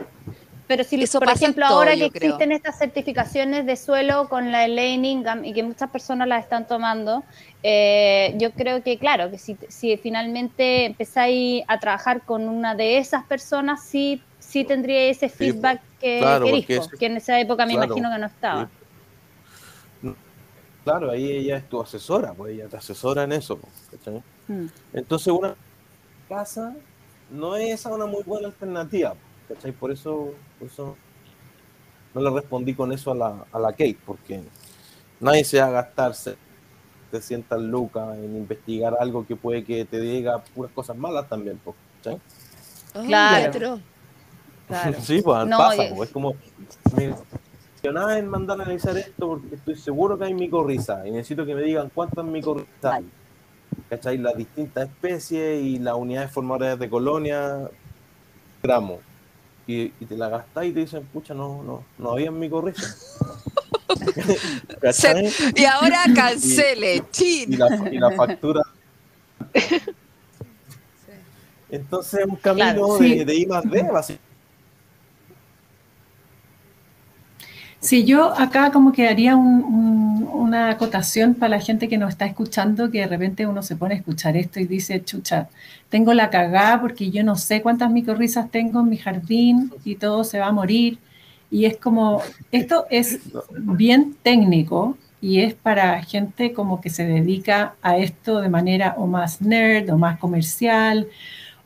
Pero si, Eso por pasa en ejemplo, todo, ahora que yo creo. existen estas certificaciones de suelo con la Elaine Ingham y que muchas personas las están tomando, yo creo que, claro, que si finalmente empezáis a trabajar con una de esas personas, sí tendría ese Sí, po. feedback que Claro, querís, porque po, que en esa época me claro, imagino que no sí, estaba. claro, ahí ella es tu asesora, pues ella te asesora en eso, po, ¿cachai? Mm. Entonces una casa no es esa una muy buena alternativa, ¿cachai? Por eso no le respondí con eso a la Kate, porque nadie se va a gastar 700 lucas en investigar algo que puede que te diga puras cosas malas también, po, ¿cachai? Ay, qué Claro, atroz. claro. Sí, pues No, pasa, pues es como, me mencionaba en mandar a analizar esto porque estoy seguro que hay micorriza y necesito que me digan cuántas micorrizas hay, ¿cachai? Las distintas especies y las unidades formadoras de colonia, gramos. Y te la gastás y te dicen, pucha, no había micorriza. Se- ¿Cachai? y ahora Y, cancele, y chin. la factura. Sí. Entonces es un claro. camino Sí, de I más D, básicamente. sí, yo acá como que haría una acotación para la gente que nos está escuchando, que de repente uno se pone a escuchar esto y dice, chucha, tengo la cagada porque yo no sé cuántas micorrizas tengo en mi jardín y todo se va a morir. Y es como, esto es bien técnico y es para gente como que se dedica a esto de manera o más nerd o más comercial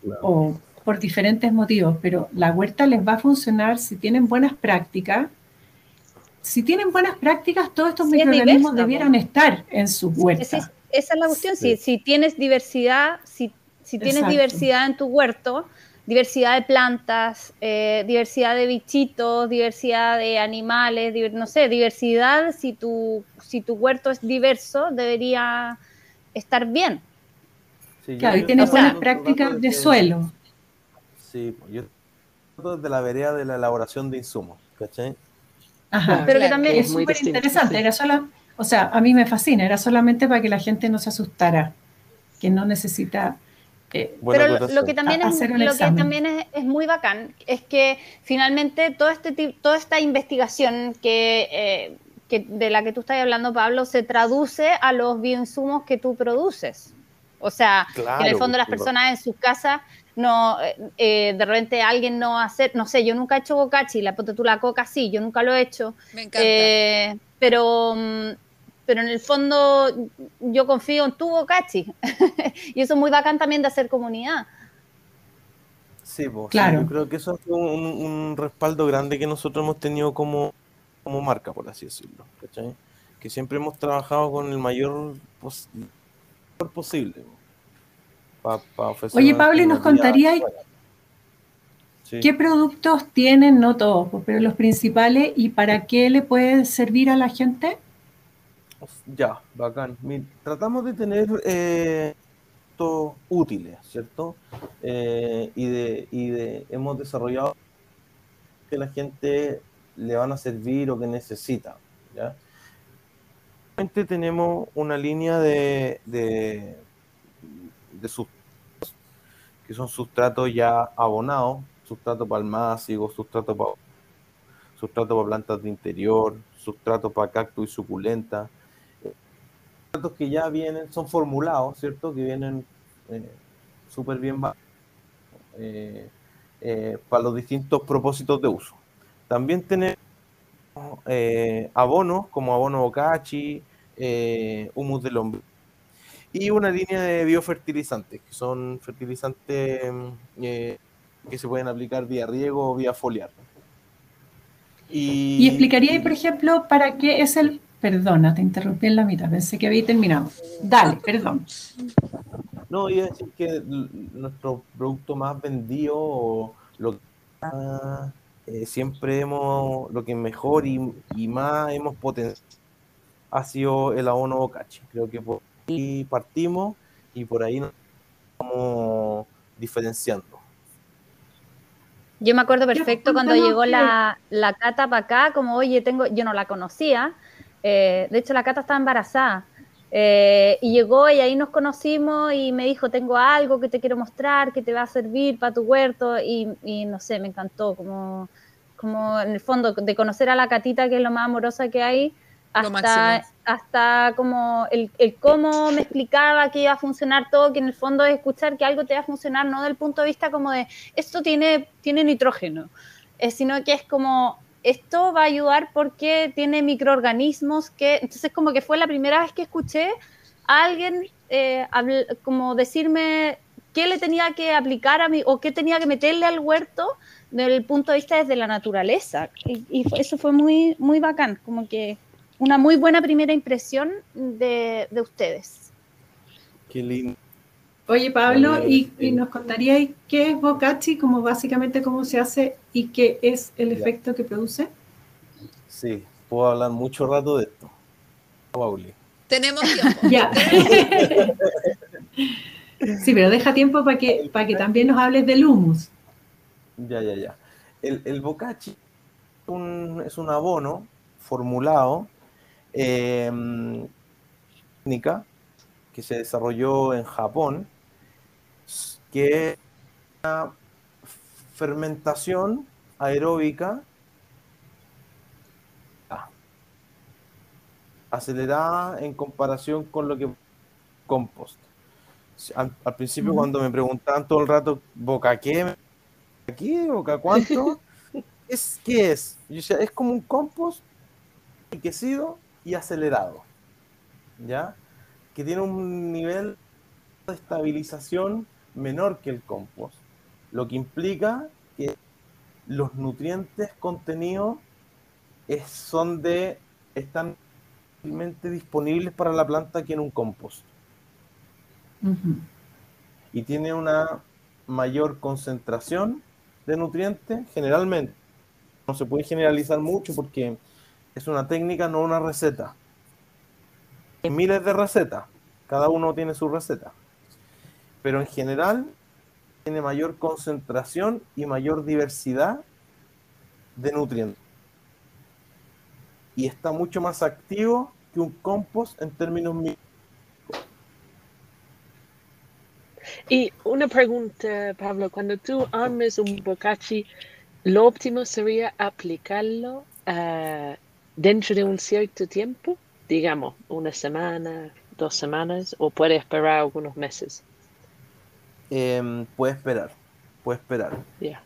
Claro. o por diferentes motivos, pero la huerta les va a funcionar si tienen buenas prácticas. Si tienen buenas prácticas, todos estos Sí es microorganismos diversa, po. debieran estar en su huerta. Esa es la cuestión. Sí. Si tienes diversidad, si tienes Exacto. diversidad en tu huerto, diversidad de plantas, diversidad de bichitos, diversidad de animales, no sé, diversidad, si tu huerto es diverso, debería estar bien. Sí, Claro, y yo O tienes estaba buenas sea, hablando todo el rato prácticas de desde, suelo. sí, pues, yo trato desde la vereda de la elaboración de insumos, ¿cachai? Ajá. pero que Claro. Que también, es Es muy súper distinto, interesante. sí. Era solo, o sea, a mí me fascina. Era solamente para que la gente no se asustara, que no necesita Buena pero lo que acotación. también es, hacer un lo que examen. también es muy bacán es que finalmente toda esta investigación que de la que tú estás hablando, Pablo, se traduce a los bioinsumos que tú produces. O sea, que en el Claro, fondo las pues, personas en sus casas no, de repente alguien no hace, no sé, yo nunca he hecho bocachi, ponte tú la coca sí, yo nunca lo he hecho, Me encanta. eh, pero, pero en el fondo yo confío en tu bocachi. Y eso es muy bacán también de hacer comunidad. sí, pues, sí, yo Claro. creo que eso es un respaldo grande que nosotros hemos tenido como marca, por así decirlo, ¿cachai? Que siempre hemos trabajado con el mayor posible para ofrecer Oye, una Pablo, ¿y nos alternativa contarías buena. Sí, qué productos tienen, no todos, pues, pero los principales, y para qué le puede servir a la gente? ya, bacán. Tratamos de tener útiles, ¿cierto? Hemos desarrollado que la gente le van a servir o que necesita, ¿ya? Actualmente tenemos una línea de que son sustratos ya abonados, sustrato para almácigos, sustrato para plantas de interior, sustrato para cactus y suculentas, sustratos que ya vienen, son formulados, ¿cierto? Que vienen súper bien eh, para los distintos propósitos de uso. También tenemos abonos como abono bocachi, humus de lombriz y una línea de biofertilizantes, que son fertilizantes que se pueden aplicar vía riego o vía foliar. Y Y, explicaría, por y- ejemplo, para qué es el... Perdona, te interrumpí en la mitad, pensé que había terminado. Dale, perdón. no, iba a decir que nuestro producto más vendido o lo que siempre lo que mejor y más hemos potenciado ha sido el abono bokashi. Creo que por ahí partimos y por ahí nos estamos diferenciando. Yo me acuerdo Ya, perfecto cuando cuéntanos llegó la Cata para acá, como, oye, yo no la conocía, de hecho la Cata estaba embarazada, y llegó y ahí nos conocimos y me dijo, tengo algo que te quiero mostrar, que te va a servir para tu huerto, y no sé, me encantó, como en el fondo, de conocer a la Catita, que es lo más amorosa que hay, Lo máximo. hasta como el cómo me explicaba que iba a funcionar todo, que en el fondo es escuchar que algo te va a funcionar, no del punto de vista como de esto tiene nitrógeno, sino que es como esto va a ayudar porque tiene microorganismos entonces como que fue la primera vez que escuché a alguien como decirme qué le tenía que aplicar a mí o qué tenía que meterle al huerto desde el punto de vista desde la naturaleza. Eso fue muy, muy bacán, como que una muy buena primera impresión de ustedes. Qué lindo. Oye, Pablo, ¿y nos contaríais qué es bokashi, como básicamente cómo se hace y qué es el efecto que produce? Sí, puedo hablar mucho rato de esto. Pauli. Tenemos tiempo. Ya. Sí, pero deja tiempo para que también nos hables del humus. Ya. El bokashi es un abono formulado, técnica que se desarrolló en Japón, que es una fermentación aeróbica acelerada en comparación con lo que compost. Al principio, cuando me preguntaban todo el rato, ¿boca qué? ¿Boca cuánto? ¿Qué es? Yo decía, es como un compost enriquecido y acelerado, ¿ya? Que tiene un nivel de estabilización menor que el compost, lo que implica que los nutrientes contenidos están fácilmente disponibles para la planta que en un compost. Y tiene una mayor concentración de nutrientes, generalmente. No se puede generalizar mucho porque es una técnica, no una receta. Hay miles de recetas, cada uno tiene su receta. Pero en general tiene mayor concentración y mayor diversidad de nutrientes. Y está mucho más activo que un compost en términos micro. Y una pregunta, Pablo, cuando tú armes un bokashi, lo óptimo sería aplicarlo dentro de un cierto tiempo, digamos, una semana, 2 semanas, o puede esperar algunos meses. Puede esperar. Yeah.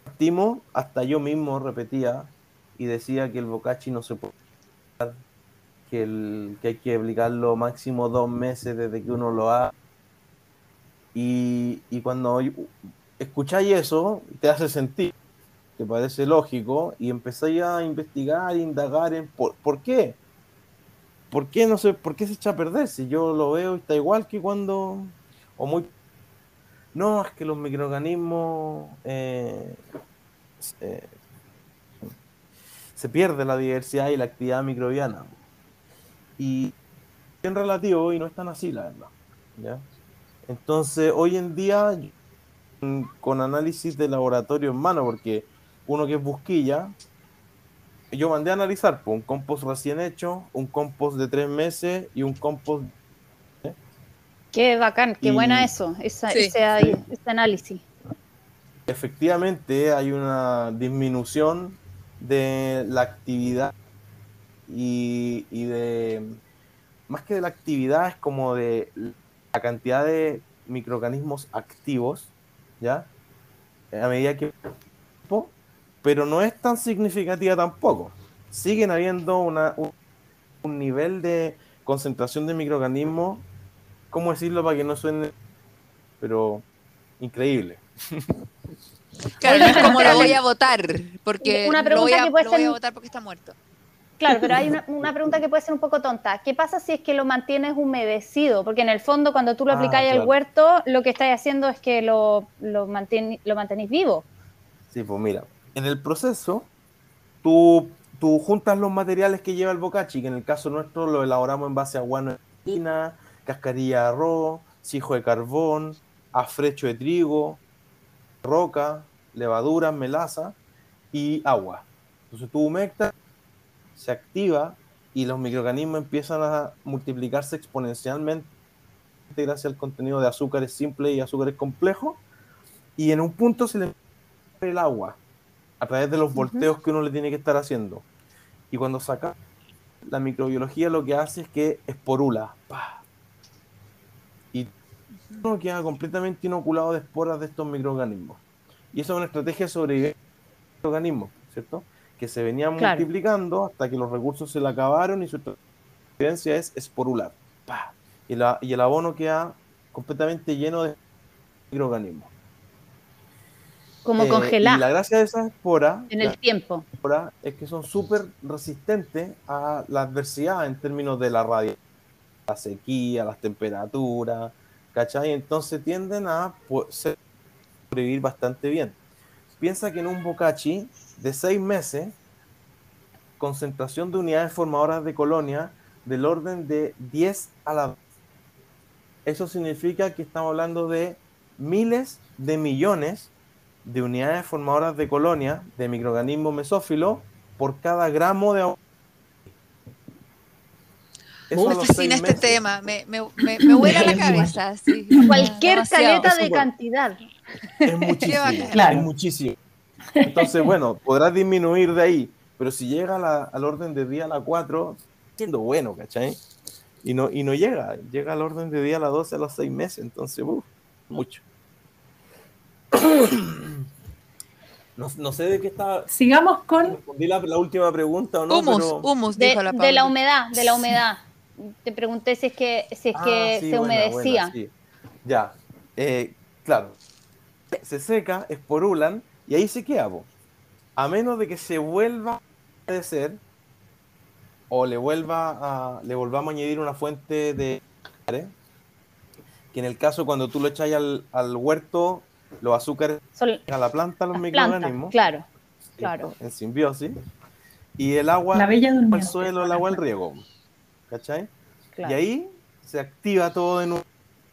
Partimos, hasta yo mismo repetía y decía que el bokashi no se puede, que hay que aplicarlo máximo 2 meses desde que uno lo haga. Y cuando escucháis eso, te hace sentido, te parece lógico, y empezáis a investigar, indagar en por qué. ¿Por qué no sé, por qué se echa a perder? Si yo lo veo y está igual que cuando, o muy, no, es que los microorganismos se pierde la diversidad y la actividad microbiana. Y es relativo y no es tan así, la verdad. ¿Ya? Entonces, hoy en día, con análisis de laboratorio en mano, porque uno que es busquilla, yo mandé a analizar un compost recién hecho, un compost de 3 meses y un compost. Qué bacán, qué buena eso, ese análisis. Efectivamente, hay una disminución de la actividad y de, más que de la actividad, es como de la cantidad de microorganismos activos, ¿ya? A medida que, pero no es tan significativa tampoco. Siguen habiendo un nivel de concentración de microorganismos, ¿cómo decirlo para que no suene? Pero increíble. Claro, no es como lo voy a votar, porque una pregunta que puede lo ser... voy a votar porque está muerto. Claro, pero hay una pregunta que puede ser un poco tonta. ¿Qué pasa si es que lo mantienes humedecido? Porque en el fondo, cuando tú lo aplicáis al huerto, lo que estáis haciendo es que lo mantenéis vivo. Sí, pues mira, En el proceso, tú, tú juntas los materiales que lleva el bocachi, que en el caso nuestro lo elaboramos en base a guano de harina, cascarilla de arroz, sijo de carbón, afrecho de trigo, roca, levadura, melaza y agua. Entonces tú humectas, se activa y los microorganismos empiezan a multiplicarse exponencialmente gracias al contenido de azúcares simples y azúcares complejos, y en un punto se le mete el agua a través de los volteos que uno le tiene que estar haciendo. Y cuando saca la microbiología, lo que hace es que esporula. ¡Pah! Y uno queda completamente inoculado de esporas de estos microorganismos. Y esa es una estrategia de sobrevivencia de microorganismos, ¿cierto? Que se venían Claro. multiplicando hasta que los recursos se le acabaron y su evidencia es esporular. ¡Pah! Y el abono queda completamente lleno de microorganismos. Como Y la congelada gracia de esas esporas en el tiempo. es que son súper resistentes a la adversidad en términos de la radiación, la sequía, las temperaturas, ¿cachai? Entonces tienden a sobrevivir bastante bien. Piensa que en un bocachi de 6 meses, concentración de unidades formadoras de colonia del orden de 10 a la... Eso significa que estamos hablando de miles de millones de unidades formadoras de colonia de microorganismos mesófilos por cada gramo de agua. Eso Me a los fascina 6 este meses. tema, me vuela la cabeza. Sí, Cualquier demasiado. caleta de Eso, cantidad. Es muchísimo, bacán. Claro. es muchísimo. Entonces, bueno, podrás disminuir de ahí, pero si llega al orden de día a la 4, siendo bueno, ¿cachai? Y no llega al orden de día a la 12 a los 6 meses, entonces, mucho. No sé de qué estaba. Sigamos con... Respondí la última pregunta o no, Humus, dijo la De Paula. la humedad. Te pregunté si es que sí, se buena, humedecía. sí. Ya, claro. Se seca, esporulan y ahí se queda, po. A menos de que se vuelva a crecer o le volvamos a añadir una fuente de azúcares, que en el caso cuando tú lo echas al huerto, los azúcares Son a la planta, los las microorganismos, plantas, ¿cierto? claro. En simbiosis, y el agua La bella al durmiente. suelo, el agua al riego, ¿cachai? claro. Y ahí se activa todo de nuevo,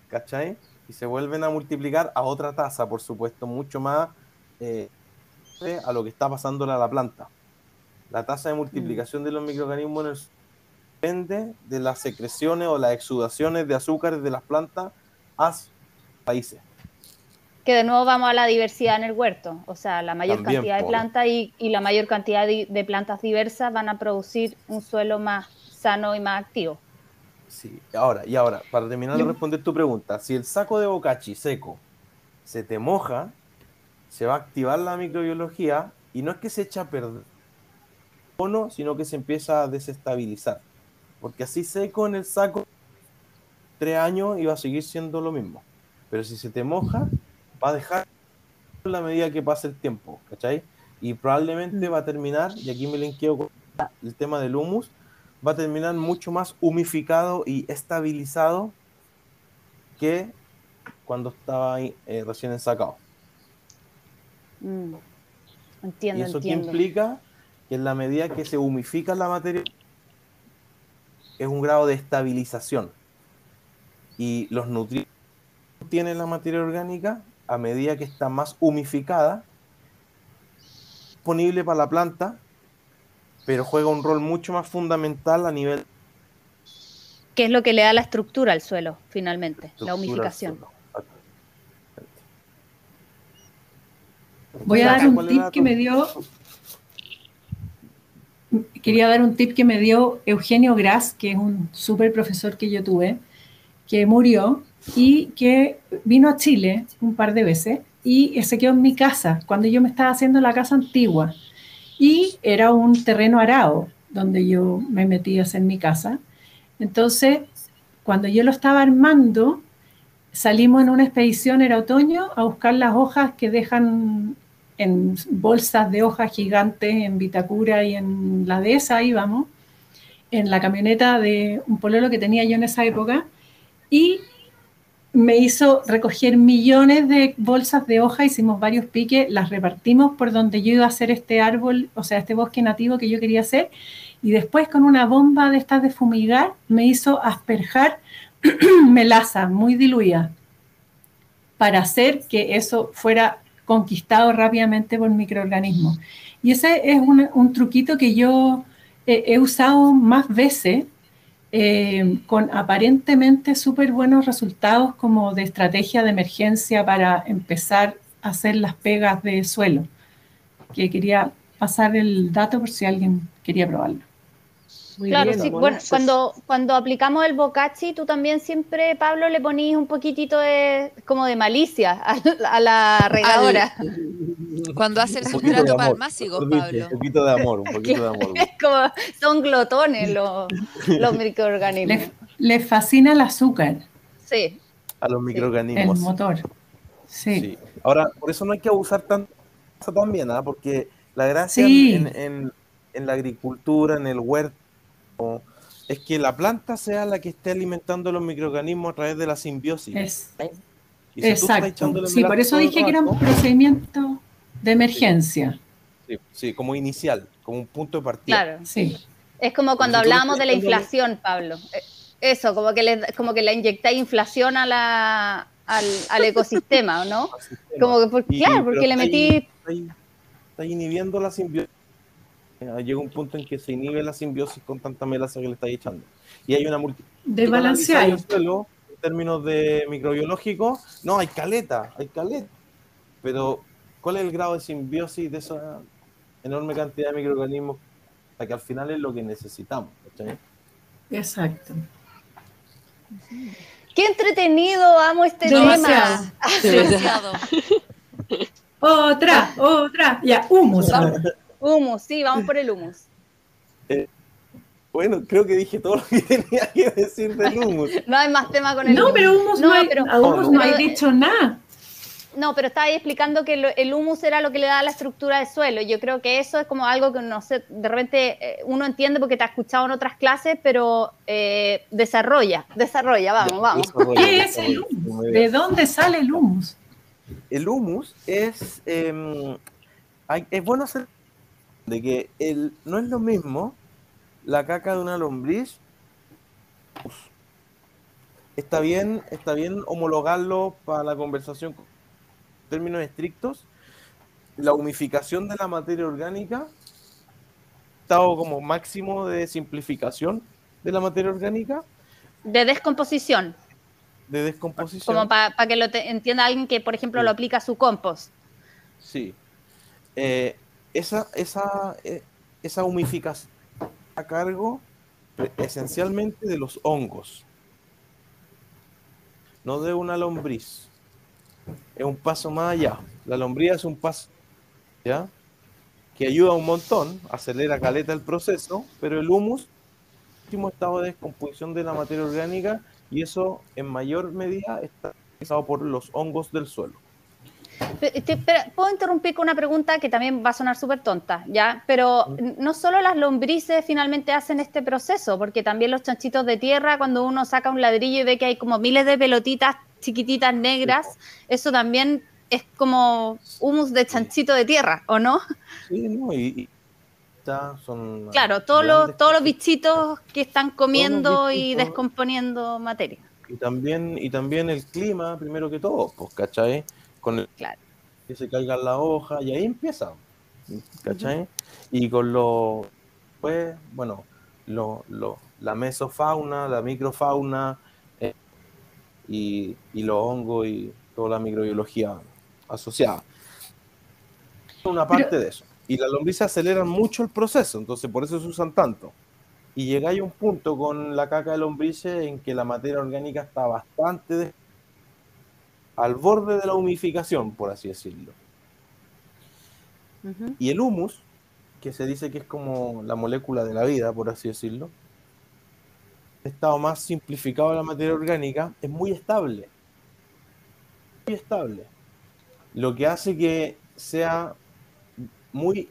¿cachai? Y se vuelven a multiplicar a otra tasa, por supuesto, mucho más a lo que está pasándole a la planta. La tasa de multiplicación de los microorganismos en el suelo depende de las secreciones o las exudaciones de azúcares de las plantas hacia países. Que de nuevo vamos a la diversidad en el huerto. O sea, la mayor También, cantidad de po. plantas y la mayor cantidad de plantas diversas van a producir un suelo más sano y más activo. Sí, y ahora, para terminar de responder tu pregunta, si el saco de bocachi seco se te moja, se va a activar la microbiología y no es que se echa a perder, sino que se empieza a desestabilizar. Porque así seco en el saco, 3 años y va a seguir siendo lo mismo. Pero si se te moja, va a dejar a la medida que pase el tiempo, ¿cachai? Y probablemente va a terminar, y aquí me linkeo con el tema del humus, va a terminar mucho más humificado y estabilizado que cuando estaba ahí, recién ensacado. Entiendo, Y eso que entiendo. implica que en la medida que se humifica la materia, es un grado de estabilización. Y los nutrientes que tiene la materia orgánica, a medida que está más humificada, disponible para la planta, pero juega un rol mucho más fundamental a nivel ¿Qué es lo que le da la estructura al suelo, finalmente? La estructura del humificación. suelo. Voy a dar un ¿Cuál tip era que me dio... Quería dar un tip que me dio Eugenio Gras, que es un súper profesor que yo tuve, que murió y que vino a Chile un par de veces y se quedó en mi casa cuando yo me estaba haciendo la casa antigua. Y era un terreno arado donde yo me metí a hacer mi casa. Entonces, cuando yo lo estaba armando, salimos en una expedición, era otoño, a buscar las hojas que dejan en bolsas de hojas gigantes en Vitacura y en la dehesa, íbamos, en la camioneta de un pololo que tenía yo en esa época, y me hizo recoger millones de bolsas de hoja, hicimos varios piques, las repartimos por donde yo iba a hacer este árbol, o sea, este bosque nativo que yo quería hacer, y después con una bomba de estas de fumigar me hizo asperjar melaza muy diluida para hacer que eso fuera conquistado rápidamente por microorganismos. Y ese es un truquito que yo he usado más veces con aparentemente súper buenos resultados como de estrategia de emergencia para empezar a hacer las pegas de suelo, que quería pasar el dato por si alguien quería probarlo. Muy Claro, bien, sí. Mona. Bueno, cuando aplicamos el bokashi, tú también siempre, Pablo, le ponís un poquitito de como de malicia a la regadora. Cuando hace el Un poquito de sustrato amor, palmácico, mejor dicho, Pablo. un poquito de amor, un poquito de amor. Es como, son glotones los microorganismos. Les fascina el azúcar, Sí, A los sí. el microorganismos. motor. Sí, Sí. Ahora, por eso no hay que abusar tanto también, ¿ah? Porque la gracia sí, en la agricultura, en el huerto, es que la planta sea la que esté alimentando los microorganismos a través de la simbiosis. es Y si tú estás exacto. echándole Sí, melaza por eso todo el dije que era un rato, procedimiento de sí, emergencia. sí, sí, como inicial, como un punto de partida. Claro. Sí, Es como Pero cuando si tú le hablábamos estás de la echando inflación, Pablo. Eso, como que le inyectáis inflación al ecosistema, ¿o no? al sistema, Como que, claro, pero porque le metí. está inhibiendo la simbiosis. Llega un punto en que se inhibe la simbiosis con tanta melaza que le estáis echando. Y hay una multitud. Si tú analizas el desbalanceáis. suelo en términos de microbiológicos, no, hay caleta. Pero, ¿cuál es el grado de simbiosis de esa enorme cantidad de microorganismos? Hasta que al final es lo que necesitamos. ¿Cachai? Exacto. ¡Qué entretenido! Amo este Demasiado. tema. De verdad. Demasiado. Otra. Ya, humus Vamos, ahora. humus, sí, vamos por el humus. Bueno, creo que dije todo lo que tenía que decir del humus. No hay más tema con el No, humus. pero humus No, no, pero, a humus no hay pero- dicho nada. no, pero estaba ahí explicando que el humus era lo que le da la estructura del suelo. Yo creo que eso es como algo que no sé, de repente uno entiende porque te ha escuchado en otras clases, pero desarrolla, vamos. ¿Qué es el humus? ¿De dónde sale el humus? El humus es bueno hacer de que no es lo mismo la caca de una lombriz. Está bien homologarlo para la conversación en términos estrictos. La humificación de la materia orgánica, estado como máximo de simplificación de la materia orgánica, De descomposición, de descomposición. como para que lo entienda alguien que, por ejemplo, Sí. lo aplica a su compost. Sí. Esa humificación a cargo esencialmente de los hongos, no de una lombriz. Es un paso más allá. La lombriz es un paso, ¿ya? Que ayuda un montón, acelera caleta el proceso, pero el humus, último estado de descomposición de la materia orgánica, y eso en mayor medida está realizado por los hongos del suelo. ¿Puedo interrumpir con una pregunta que también va a sonar súper tonta, ¿ya? Pero no solo las lombrices finalmente hacen este proceso, porque también los chanchitos de tierra, cuando uno saca un ladrillo y ve que hay como miles de pelotitas chiquititas negras, eso también es como humus de chanchito de tierra, ¿o no? Sí, ¿no? Son Claro, todos los bichitos que están comiendo y bichitos. descomponiendo materia. Y también el clima, primero que todo, pues, ¿cachai? Con el Claro. que se caigan las hojas, y ahí empieza, ¿cachai? Y con pues, bueno, la mesofauna, la microfauna, y los hongos y toda la microbiología asociada. Una parte de eso. Y las lombrices aceleran mucho el proceso, entonces por eso se usan tanto. Y llegáis a un punto con la caca de lombrices en que la materia orgánica está bastante al borde de la humificación, por así decirlo. Uh-huh. Y el humus, que se dice que es como la molécula de la vida, por así decirlo, el estado más simplificado de la materia orgánica, es muy estable. Muy estable. Lo que hace que sea muy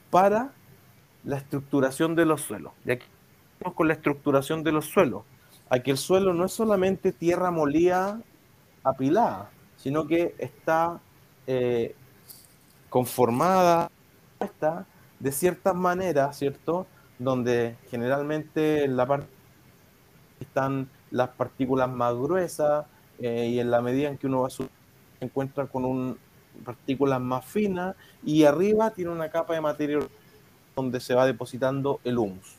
para la estructuración de los suelos. Y aquí vamos con la estructuración de los suelos. a que el suelo no es solamente tierra molida apilada, sino que está conformada de ciertas maneras, ¿cierto? Donde generalmente en la parte están las partículas más gruesas y en la medida en que uno va subiendo se encuentra con partículas más finas y arriba tiene una capa de materia donde se va depositando el humus.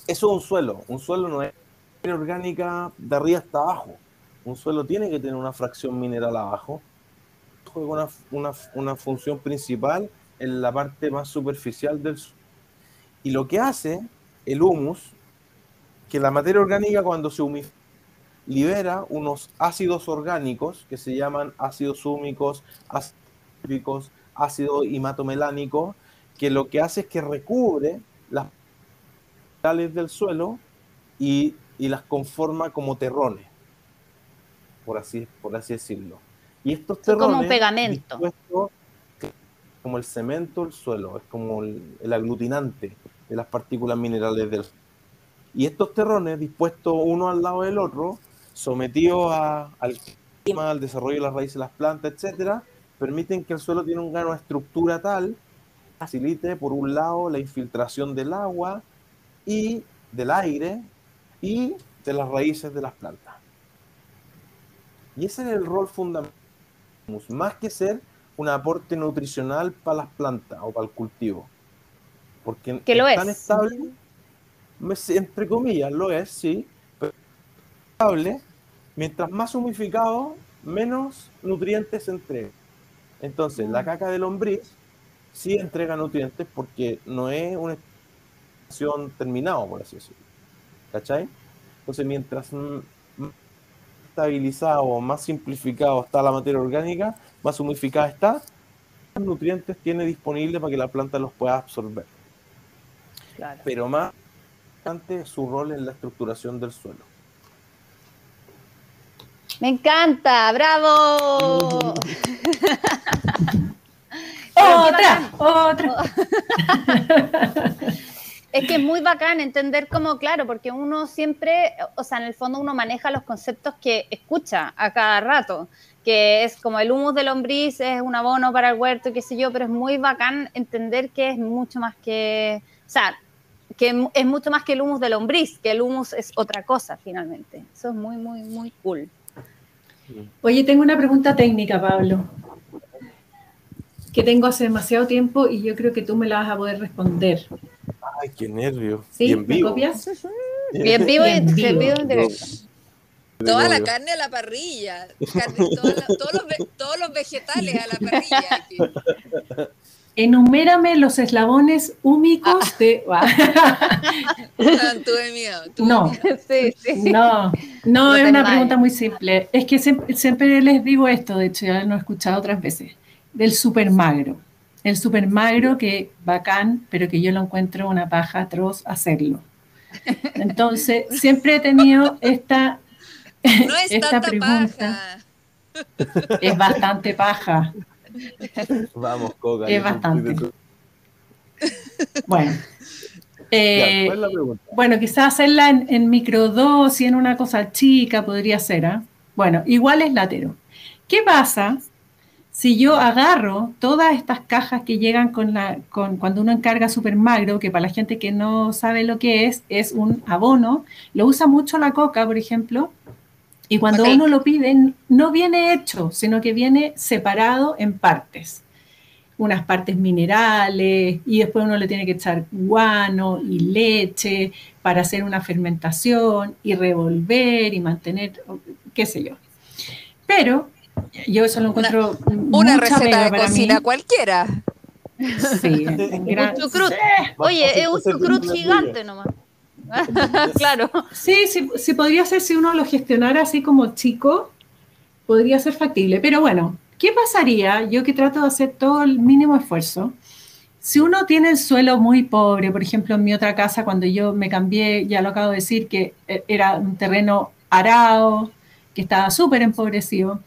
Eso es un suelo no es materia orgánica de arriba hasta abajo, un suelo tiene que tener una fracción mineral abajo, juega una función principal en la parte más superficial del suelo. Y lo que hace el humus, que la materia orgánica cuando se humifica, libera unos ácidos orgánicos que se llaman ácidos húmicos, ácidos cítricos, ácido hematomelánico, que lo que hace es que recubre las minerales del suelo y las conforma como terrones, por así decirlo. Y estos terrones, como un pegamento, como el cemento del suelo, es como el aglutinante de las partículas minerales del suelo. Y estos terrones, dispuestos uno al lado del otro, sometidos al clima, al desarrollo de las raíces de las plantas, etcétera, permiten que el suelo tenga una estructura tal que facilite, por un lado, la infiltración del agua y del aire y de las raíces de las plantas. Y ese es el rol fundamental, más que ser un aporte nutricional para las plantas o para el cultivo. Porque que lo es tan estable, entre comillas, lo es, sí, pero estable, mientras más humificado, menos nutrientes se entrega. Entonces, la caca de lombriz sí entrega nutrientes porque no es una estación terminada, por así decirlo. ¿Cachai? Entonces, mientras más estabilizado o más simplificado está la materia orgánica, más humificada está, más nutrientes tiene disponible para que la planta los pueda absorber. Claro. Pero más importante es su rol en la estructuración del suelo. Me encanta, bravo. Otra. Es que es muy bacán entender cómo, claro, porque uno siempre, o sea, en el fondo uno maneja los conceptos que escucha a cada rato, que es como el humus de lombriz es un abono para el huerto, qué sé yo, pero es muy bacán entender que es mucho más que, o sea, que es mucho más que el humus de lombriz, que el humus es otra cosa finalmente. Eso es muy, muy, muy cool. Oye, tengo una pregunta técnica, Pablo, que tengo hace demasiado tiempo y yo creo que tú me la vas a poder responder. Ay, qué nervio. ¿Sí? ¿Me copias? Bien vivo y en directo. Toda la carne a la parrilla, todos los vegetales a la parrilla aquí. Enumérame los eslabones húmicos de... Tuve miedo. No, sí. no es una pregunta muy simple. Es que siempre les digo esto, de hecho ya lo he escuchado otras veces, del supermagro. El supermagro que bacán, pero que yo lo encuentro una paja atroz hacerlo. Entonces, siempre he tenido esta pregunta. Paja. Es bastante paja. Vamos, Coca. Es bastante. Bueno. ¿Cuál es la pregunta? Bueno, quizás hacerla en microdosis, en una cosa chica, podría ser. ¿Eh? Bueno, igual es latero. ¿Qué pasa si yo agarro todas estas cajas que llegan cuando uno encarga Supermagro, que para la gente que no sabe lo que es un abono, lo usa mucho la Coca, por ejemplo, y cuando uno lo pide, no viene hecho, sino que viene separado en partes. Unas partes minerales, y después uno le tiene que echar guano y leche para hacer una fermentación y revolver y mantener, qué sé yo. Pero yo eso lo encuentro una receta de cocina mí. Cualquiera. Sí, Oye, es un chucrut gigante nomás. Claro. Sí, podría ser si uno lo gestionara así como chico, podría ser factible. Pero bueno, ¿qué pasaría? Yo que trato de hacer todo el mínimo esfuerzo. Si uno tiene el suelo muy pobre, por ejemplo, en mi otra casa, cuando yo me cambié, ya lo acabo de decir, que era un terreno arado, que estaba súper empobrecido.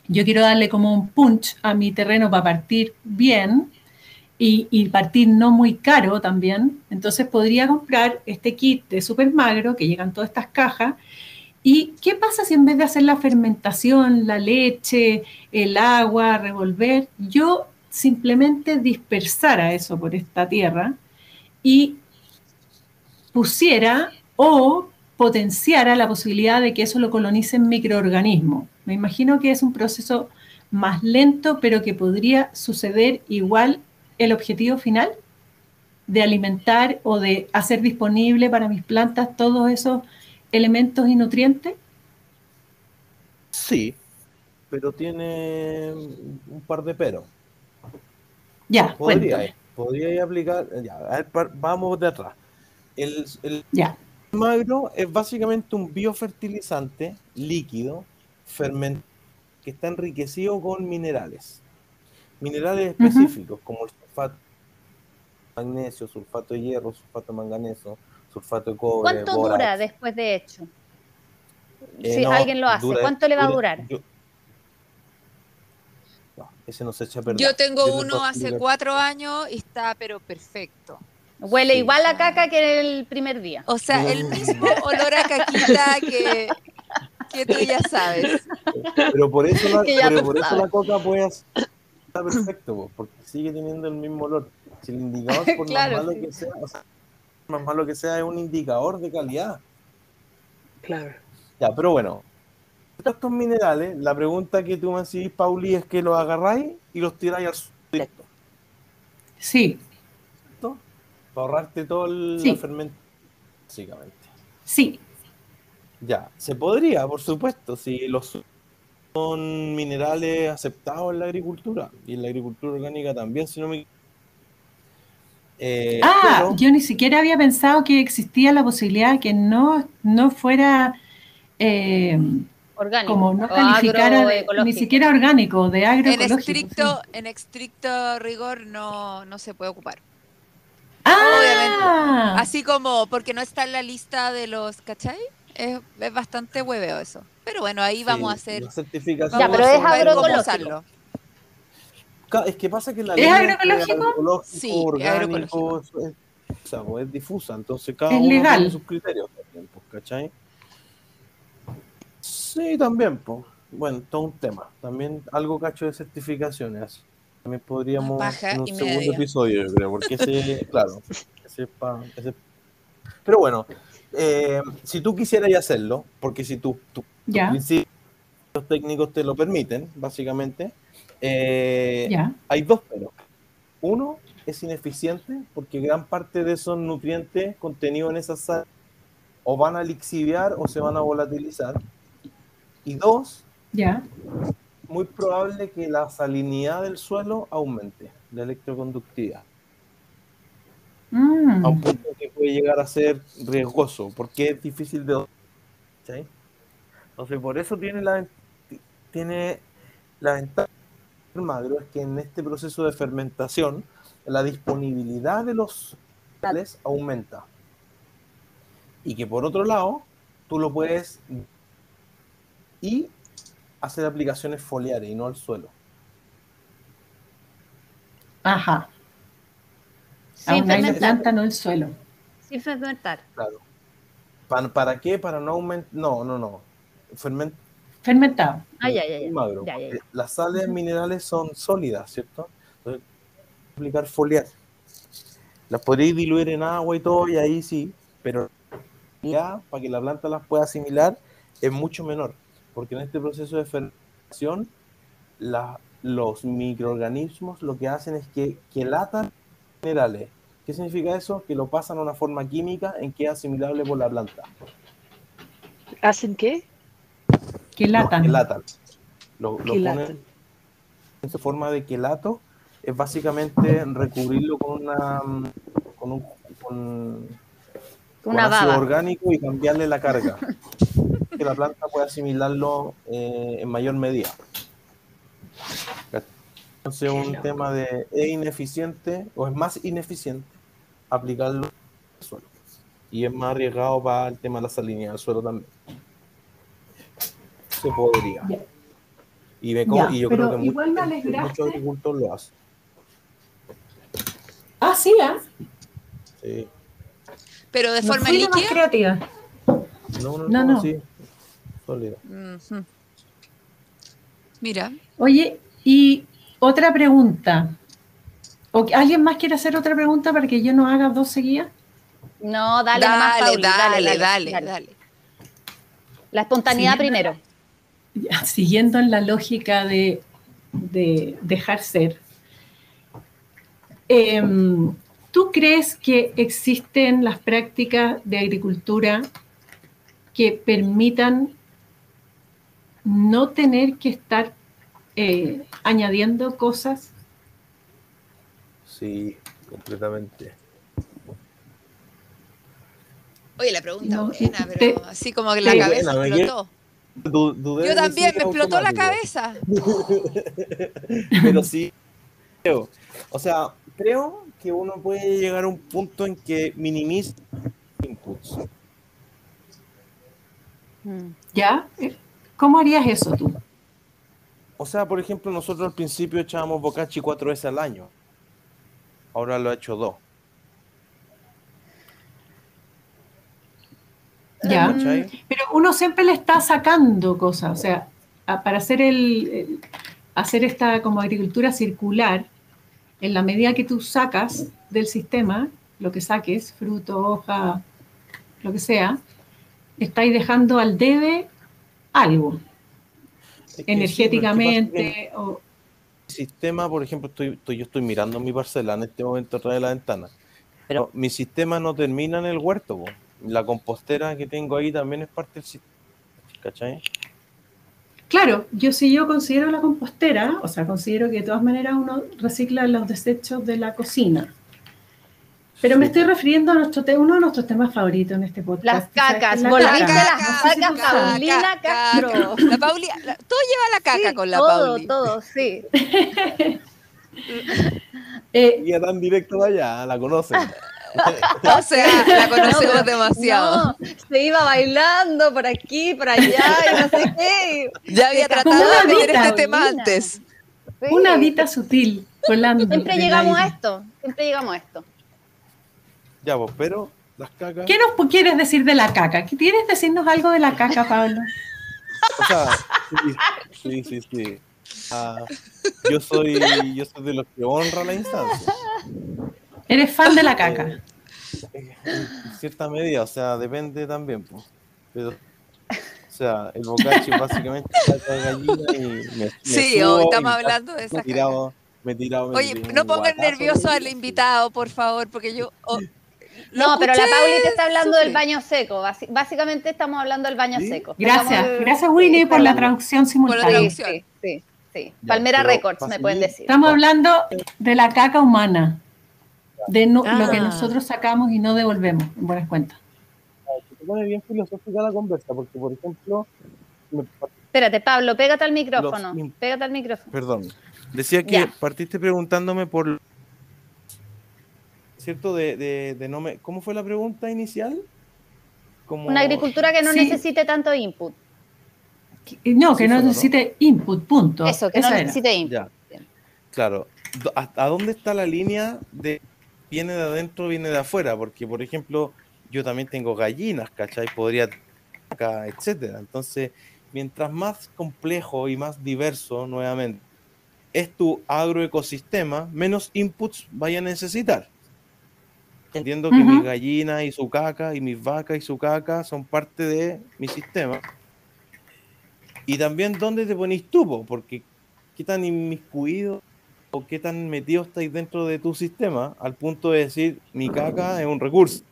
Yo quiero darle como un punch a mi terreno para partir bien. y partir no muy caro también, entonces podría comprar este kit de Super Magro, que llegan todas estas cajas. ¿Y qué pasa si en vez de hacer la fermentación, la leche, el agua, revolver, yo simplemente dispersara eso por esta tierra y pusiera o potenciara la posibilidad de que eso lo colonicen microorganismos? Me imagino que es un proceso más lento, pero que podría suceder igual el objetivo final de alimentar o de hacer disponible para mis plantas todos esos elementos y nutrientes. Sí, pero tiene un par de peros. Ya, Podría cuéntame. aplicar, ya, a ver, vamos de atrás. El Ya. magro es básicamente un biofertilizante líquido fermentado que está enriquecido con minerales. Minerales Ujú. específicos como el sulfato de magnesio, sulfato de hierro, sulfato de manganeso, sulfato de cobre, ¿Cuánto dura bórax. después de hecho? Si No, alguien lo hace, ¿cuánto le va a durar? No, ese no se echa a perder. Yo tengo Yo les voy uno a hace explicar. 4 años y está pero perfecto. Huele Sí. igual a caca que el primer día. O sea, el mismo olor a caquita que tú ya sabes. Pero por eso la, Que ya pero tú por eso sabes. la coca puede estar perfecto, po, porque sigue teniendo el mismo olor. Si el indicador, por más Claro, malo sí. que sea, o sea, más malo que sea, es un indicador de calidad. Claro. Ya, pero bueno, estos minerales, la pregunta que tú me decís, Pauli, es que los agarráis y los tiráis al suelo directo, Sí, ¿no? Para ahorrarte toda la sí, fermentación, básicamente. sí. Ya, se podría, por supuesto, si los son minerales aceptados en la agricultura y en la agricultura orgánica también, si no me pero Yo ni siquiera había pensado que existía la posibilidad de que no fuera eh, Orgánico como no o calificara de ni agroecológico. siquiera orgánico, de agroecológico, sí. En estricto rigor no se puede ocupar. Obviamente. ¡Ah! Así como porque no está en la lista de los, ¿cachai? Es bastante hueveo eso. Pero bueno, ahí sí, vamos a hacer, las Ya, vamos pero certificaciones es a son ver cómo agroecológico. usarlo. Es que pasa que la ¿Es línea entre agroecológico? agroecológico, Sí, es agroecológico. orgánico, o sea, pues, es difusa, entonces cada Es uno tiene legal. sus criterios también, pues, ¿cachai? Sí, también, pues. Bueno, todo un tema. También algo cacho de certificaciones. También Una podríamos paja en un y segundo media. episodio, yo creo, porque ese, claro, pero bueno, si tú quisieras hacerlo, porque si tus Ya, principios técnicos te lo permiten, básicamente, ya. hay dos peros. Uno, es ineficiente porque gran parte de esos nutrientes contenidos en esas sales o van a lixiviar o se van a volatilizar. Y dos, Ya. muy probable que la salinidad del suelo aumente, la electroconductividad, a un Mm, punto que puede llegar a ser riesgoso, porque es difícil de... ¿sí? Entonces, por eso tiene la ventaja del magro, es que en este proceso de fermentación, la disponibilidad de los minerales aumenta. Y que por otro lado, tú lo puedes y hacer aplicaciones foliares y no al suelo. ajá. A Sin un aire fermentar. planta, no el suelo. Sin fermentar. Claro. ¿Para qué? Para no aumentar. No. Fermentar Fermentado. Ah, ya, ya, ya. magro. Ya, ya, Porque ya. las sales minerales son sólidas, ¿cierto? Entonces, aplicar foliar. Las podréis diluir en agua y todo, y ahí sí, pero ya para que la planta las pueda asimilar es mucho menor. Porque en este proceso de fermentación, los microorganismos lo que hacen es que quelatan minerales. ¿Qué significa eso? Que lo pasan a una forma química en que es asimilable por la planta. ¿Hacen qué? Que Los latan. quelatan. Lo ponen Quilatan. en su forma de quelato. Es básicamente recubrirlo con Una ácido baba. orgánico y cambiarle la carga. Que la planta pueda asimilarlo en mayor medida. Entonces, Qué un tema loco. es ineficiente o es más ineficiente aplicarlo al suelo. Y es más arriesgado para el tema de la salinidad del suelo también. Se podría. Ya, Y ya, yo creo que pero igual me muchos alegraste. agricultores lo hacen. hacía. Sí. Pero de No forma fui la más líquida. creativa. No. Sí, sólido. Ujú. Mira, Oye, y otra pregunta. ¿Alguien más quiere hacer otra pregunta para que yo no haga dos seguidas? No, dale nomás, dale, Pauli, dale. dale. La espontaneidad Siguiendo primero. Siguiendo en la lógica de dejar ser, ¿tú crees que existen las prácticas de agricultura que permitan no tener que estar añadiendo cosas? Sí, completamente. Oye, la pregunta No, buena, pero te- así como que la te- cabeza Buena, explotó. dudé Yo de también, decir me explotó la automático. cabeza. Pero sí, creo. O sea, creo que uno puede llegar a un punto en que minimiza inputs. ¿Ya? ¿Cómo harías eso tú? O sea, por ejemplo, nosotros al principio echábamos bocachi 4 veces al año. Ahora lo he hecho 2. ¿Ya? ¿Cachai? Pero uno siempre le está sacando cosas, o sea, para hacer esta como agricultura circular, en la medida que tú sacas del sistema, lo que saques, fruto, hoja, lo que sea, estáis dejando al debe algo, Es que sí, pero es que pasa que energéticamente, o mi sistema, por ejemplo, yo estoy mirando mi parcela en este momento a través de la ventana. Pero mi sistema no termina en el huerto, po. La compostera que tengo ahí también es parte del sistema, ¿cachai? claro, yo considero la compostera, o sea, considero que de todas maneras uno recicla los desechos de la cocina. Pero me Sí, estoy po. refiriendo a uno de nuestros temas favoritos en este podcast. Las ¿Tú sabes qué es cacas, la volviste caca? las No sé si cacas, tú sabes. Paulina Castro. La Pauli, todo lleva la caca Sí, con la Pauli. todo, sí. Eh, Y tan directo de allá, la conocen. O sea, la No, conocemos pero demasiado. no, se iba bailando por aquí, por allá y no sé qué. Ya había Se tratado Como de una meter dita. este tema Paulina. antes. Sí. una dita sutil volando Siempre en el llegamos a aire. esto, siempre llegamos a esto. Ya, pues, pero las cacas. ¿Qué nos quieres decir de la caca? ¿Quieres decirnos algo de la caca, Pablo? O sea, sí. Ah, yo soy de los que honra la instancia. ¿Eres fan de la Eh, caca? en cierta medida, o sea, depende también, pues. Pero, o sea, el bocachi es básicamente caca de gallina y me Sí, hoy subo y estamos hablando de me he esa caca. tirado, me Oye, tiré no un pongan guatazo nervioso de al día, sí. invitado, por favor, porque yo lo No, pero escuché la Pauli te está hablando del sufrir. baño seco. Básicamente estamos hablando del baño ¿Sí? seco. Gracias Sí, Winnie esa por es la la- traducción Por la simultánea. sí, traducción. sí. Ya, Palmera pero Records, para me pueden seguir, decir. Estamos hablando de la caca humana, de lo que Ah, nosotros sacamos y no devolvemos, en buenas cuentas. se pone bien filosófica la conversa, porque, por ejemplo, me- Espérate, Pablo, pégate al los, micrófono. Pégate al micrófono. perdón, decía que Ya. partiste preguntándome por, ¿cierto? De no me, ¿cómo fue la pregunta inicial? Una Como, agricultura que no Sí, necesite tanto input. no, que así no fue, ¿no? necesite input, punto. Eso, que no Esa era. necesite input. Ya, claro. ¿A dónde está la línea de viene de adentro, viene de afuera? Porque, por ejemplo, yo también tengo gallinas, ¿cachai? Podría, acá, etcétera. Entonces, mientras más complejo y más diverso, nuevamente, es tu agroecosistema, menos inputs vaya a necesitar. Entiendo que mis Ujú. gallinas y su caca y mis vacas y su caca son parte de mi sistema. Y también dónde te ponís tú, po, porque qué tan inmiscuido o qué tan metido estáis dentro de tu sistema al punto de decir mi caca es un recurso.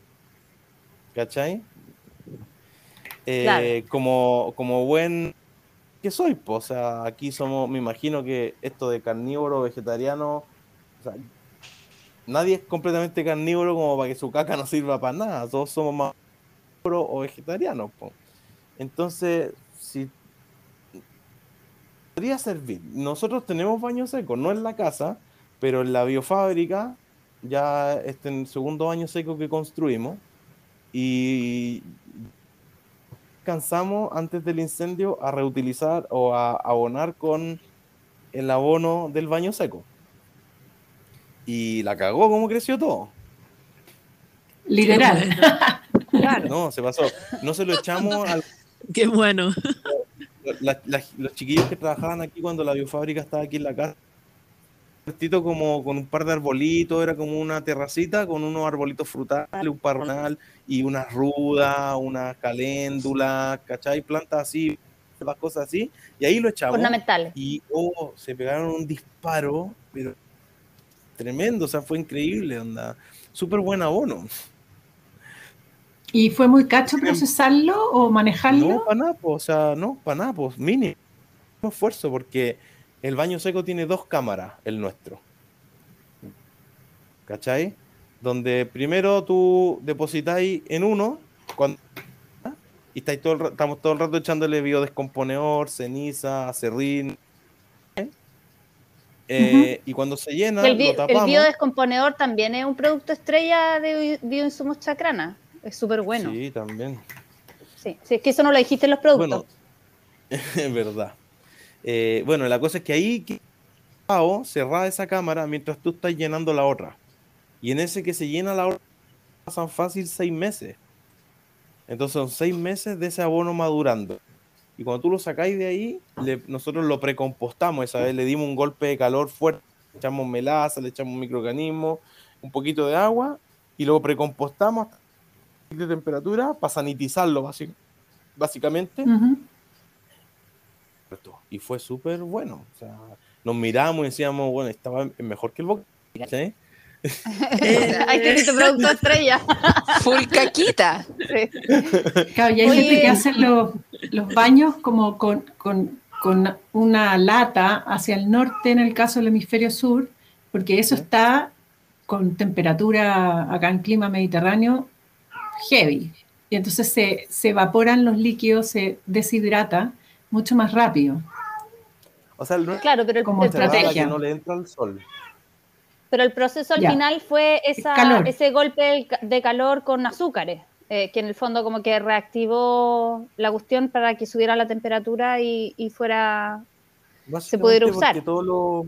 ¿Cachai? Claro. Como buen que soy, po. O sea, aquí somos, me imagino que esto de carnívoro, vegetariano, o sea, nadie es completamente carnívoro como para que su caca no sirva para nada. Todos somos más carnívoros o vegetarianos, po. Entonces, si podría servir. Nosotros tenemos baño seco, no en la casa, pero en la biofábrica, ya este en el segundo baño seco que construimos, y cansamos antes del incendio a reutilizar o a abonar con el abono del baño seco. y la cagó como creció todo. Literal. Claro. No, se pasó. No se lo echamos a Qué bueno. los chiquillos que trabajaban aquí cuando la biofábrica estaba aquí en la casa. Cortito como con un par de arbolitos, era como una terracita con unos arbolitos frutales, un parronal y unas rudas, unas caléndulas, ¿cachai? Plantas así, las cosas así, y ahí lo echamos. Ornamentales. Y se pegaron un disparo, pero tremendo, o sea, fue increíble, onda. Súper buen abono. ¿Y fue muy cacho procesarlo o manejarlo? No, para nada, o sea, no, para nada, pues mínimo esfuerzo, porque el baño seco tiene 2 cámaras, el nuestro. ¿Cachai? Donde primero tú depositáis en uno y estamos todo el rato echándole biodescomponedor, ceniza, acerrín. Y cuando se llena, El lo tapamos. el biodescomponedor también es un producto estrella de Bioinsumos Chacrana. Es súper bueno. Sí, también. Sí, es que eso no lo dijiste en los productos. Bueno, es verdad. Bueno, la cosa es que ahí cerrada esa cámara mientras tú estás llenando la otra. Y en ese que se llena la otra pasan fácil 6 meses. Entonces son 6 meses de ese abono madurando. Y cuando tú lo sacáis de ahí, nosotros lo precompostamos. Esa vez le dimos un golpe de calor fuerte, le echamos melaza, le echamos microorganismos, un poquito de agua, y luego precompostamos de temperatura para sanitizarlo básicamente. Y fue súper bueno. O sea, nos miramos y decíamos, bueno, estaba mejor que el boca. ¿Sí? Ahí tienes tu producto estrella. Full caquita. Sí. Claro, y hay gente que hace los baños como con una lata hacia el norte en el caso del hemisferio sur, porque eso está con temperatura acá en clima mediterráneo heavy. Y entonces se evaporan los líquidos, se deshidrata mucho más rápido. O sea, Claro, pero como estrategia. Que no le entra el sol. Pero el proceso al final fue ese golpe de calor con azúcares, que en el fondo como que reactivó la cuestión para que subiera la temperatura y se pudiera usar. Porque todos los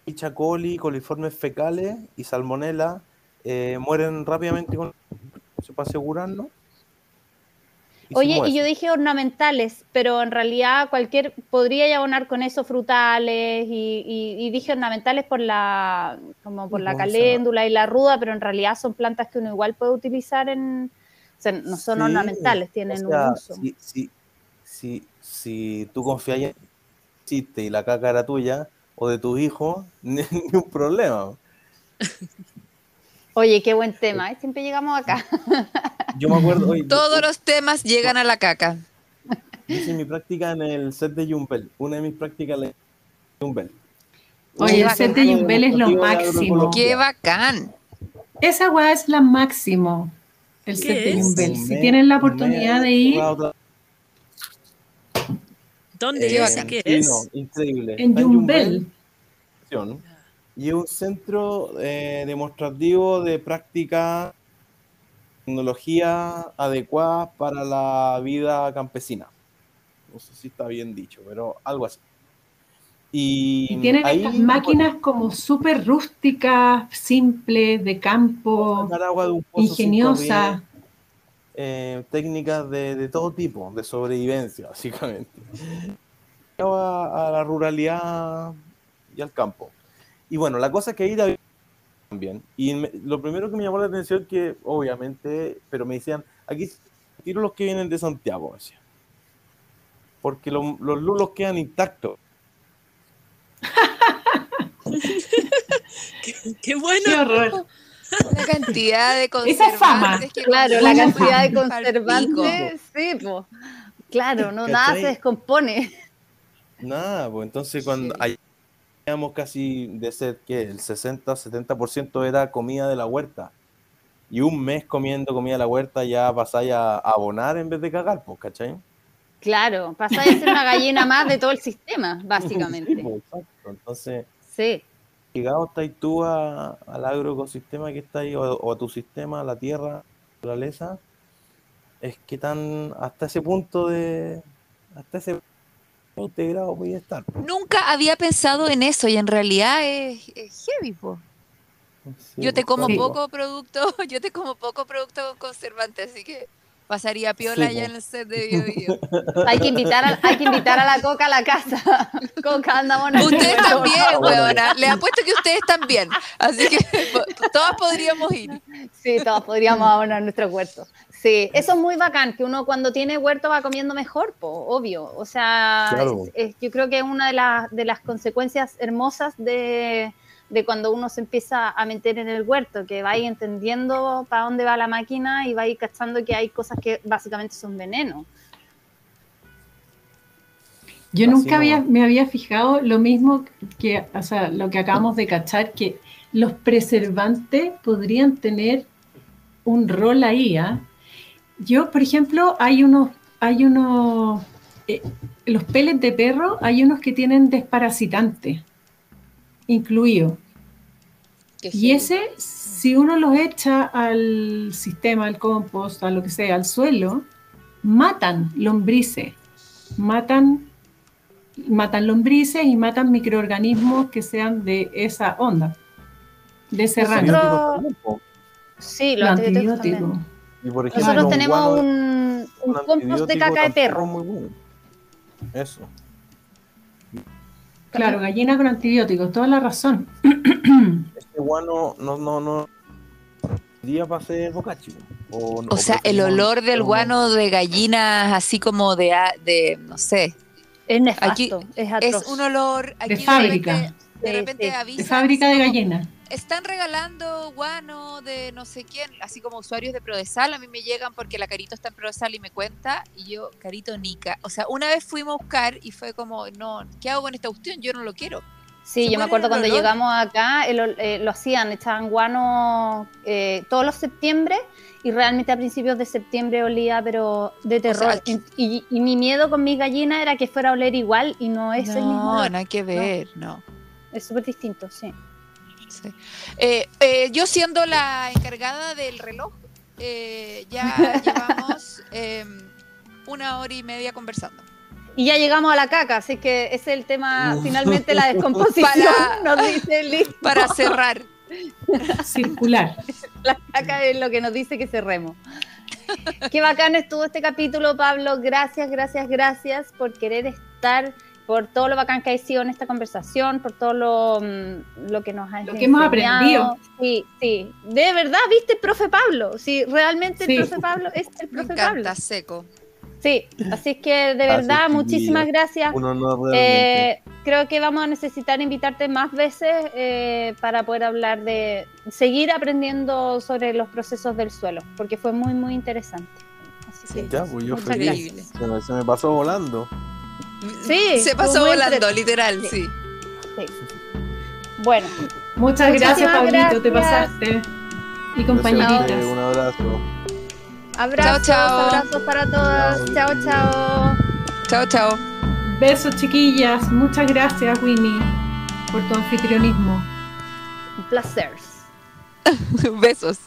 Escherichia coli, coliformes fecales y salmonela mueren rápidamente para asegurarnos. Oye, y yo dije ornamentales, pero en realidad podría abonar con eso frutales y dije ornamentales por la caléndula y la ruda, pero en realidad son plantas que uno igual puede utilizar o sea, no son ornamentales, tienen un uso. Si tú confías en y la caca era tuya o de tus hijos, ni un problema. Oye, qué buen tema, siempre llegamos acá. Yo me acuerdo. Todos los temas llegan a la caca. Hice mi práctica en el set de Yumbel. Una de mis prácticas en Yumbel. Oye, el set de Yumbel es lo máximo. ¡Qué bacán! Esa weá es la máximo. El set de Yumbel. Si tienen la oportunidad de ir. ¿Dónde es? ¿Qué es? No, increíble. En Yumbel. Y es un centro demostrativo de práctica tecnología adecuada para la vida campesina. No sé si está bien dicho, pero algo así. Y tienen estas máquinas como súper rústicas, simples, de campo, agua de un pozo ingeniosas. Técnicas de todo tipo, de sobrevivencia, básicamente. A la ruralidad y al campo. Y bueno, la cosa es que ahí también. Y lo primero que me llamó la atención que, obviamente, pero me decían, aquí tiro los que vienen de Santiago, decía. Porque los lulos quedan intactos. ¡Qué bueno! ¡Qué horror! La cantidad de conservantes. Esa fama. Claro, la cantidad de conservantes, sí, pues. Claro, no, nada se descompone. Nada, pues entonces cuando teníamos casi de ser que el 60-70% era comida de la huerta. Y un mes comiendo comida de la huerta ya pasáis a abonar en vez de cagar, pues, ¿cachai? Claro, pasáis a ser una gallina más de todo el sistema, básicamente. Sí, pues, exacto. Entonces, sí. Llegado estáis tú al agroecosistema que está ahí, o a tu sistema, a la tierra, a la naturaleza, es que hasta ese punto integrado voy a estar. Nunca había pensado en eso y en realidad es heavy, po. Sí, Yo te como Sí. poco producto, yo te como poco producto conservante, así que pasaría piola Sí, ya po. en el set de Bio. Hay que invitar a la Coca a la casa. Coca, andamos en el Ustedes huerto, por también, favor. weona. Les apuesto que ustedes también. Así que todas podríamos ir. Sí, todos podríamos abonar nuestro huerto. Sí, eso es muy bacán, que uno cuando tiene huerto va comiendo mejor, po, obvio. O sea, Claro. yo creo que es una de las consecuencias hermosas de cuando uno se empieza a meter en el huerto, que vais entendiendo para dónde va la máquina y vais cachando que hay cosas que básicamente son veneno. Yo Así nunca nomás. me había fijado lo mismo que, o sea, lo que acabamos de cachar, que los preservantes podrían tener un rol ahí, ¿ah? Yo, por ejemplo, hay unos, los pellets de perro, hay unos que tienen desparasitante incluido. Y ese, si uno los echa al sistema, al compost, a lo que sea, al suelo, matan lombrices, matan lombrices y matan microorganismos que sean de esa onda, de ese rango. Nosotros, Antibióticos también, po. sí, Los antibióticos antibióticos. también. Y por ejemplo, Nosotros Claro. tenemos guano, un compost de caca de tampoco perro. es muy bueno. Eso. Claro, gallina con antibióticos, toda la razón. Este guano no día para hacer bocachi. O sea, el olor del guano de gallinas, así como de no sé. Es nefasto, Aquí es atroz. Es un olor. Aquí De fábrica. De Sí, repente sí. avisan. De fábrica así de como, gallina. están regalando guano de no sé quién, así como usuarios de Prodesal. A mí me llegan porque la Carito está en Prodesal y me cuenta. Y yo, Carito, Nica. O sea, una vez fuimos a buscar y fue como, no, ¿qué hago con esta cuestión? Yo no lo quiero. Sí, Se yo me muere acuerdo el cuando olor. llegamos acá, lo hacían, echaban guano todos los septiembre y realmente a principios de septiembre olía, pero de terror. sea, y mi miedo con mis gallinas era que fuera a oler igual y no es el mismo No, olor. nada que ver, no. Es súper distinto, sí. Sí. Yo siendo la encargada del reloj, ya llevamos 1 hora y media conversando. Y ya llegamos a la caca, así que ese es el tema, finalmente la descomposición nos dice listo. Para cerrar. Circular. La caca es lo que nos dice que cerremos. Qué bacán estuvo este capítulo, Pablo. Gracias, gracias, gracias por querer estar, por todo lo bacán que ha sido en esta conversación, por todo lo que nos has Lo que hemos aprendido. Sí, sí. De verdad, ¿viste el profe Pablo? Sí, realmente Sí. el profe Pablo es el Me profe encanta, Pablo. seco. Sí, así es que de verdad, chiquillo. muchísimas gracias. Uno no realmente. Creo que vamos a necesitar invitarte más veces para poder hablar de seguir aprendiendo sobre los procesos del suelo, porque fue muy, muy interesante. Así que, Ya, pues yo muchas feliz. gracias. Se me pasó volando. Sí, Se estuvo pasó muy volando, entretenido. literal, Sí. sí. Bueno, Muchas gracias, Muchísimas Pablito, te gracias. pasaste. Y Gracias a compañeritas. ustedes, un abrazo. abrazos, Chao, chao. abrazos para todas. Chao, chao. Chao, chao. Besos, chiquillas. Muchas gracias, Winnie, por tu anfitrionismo. Un placer. Besos.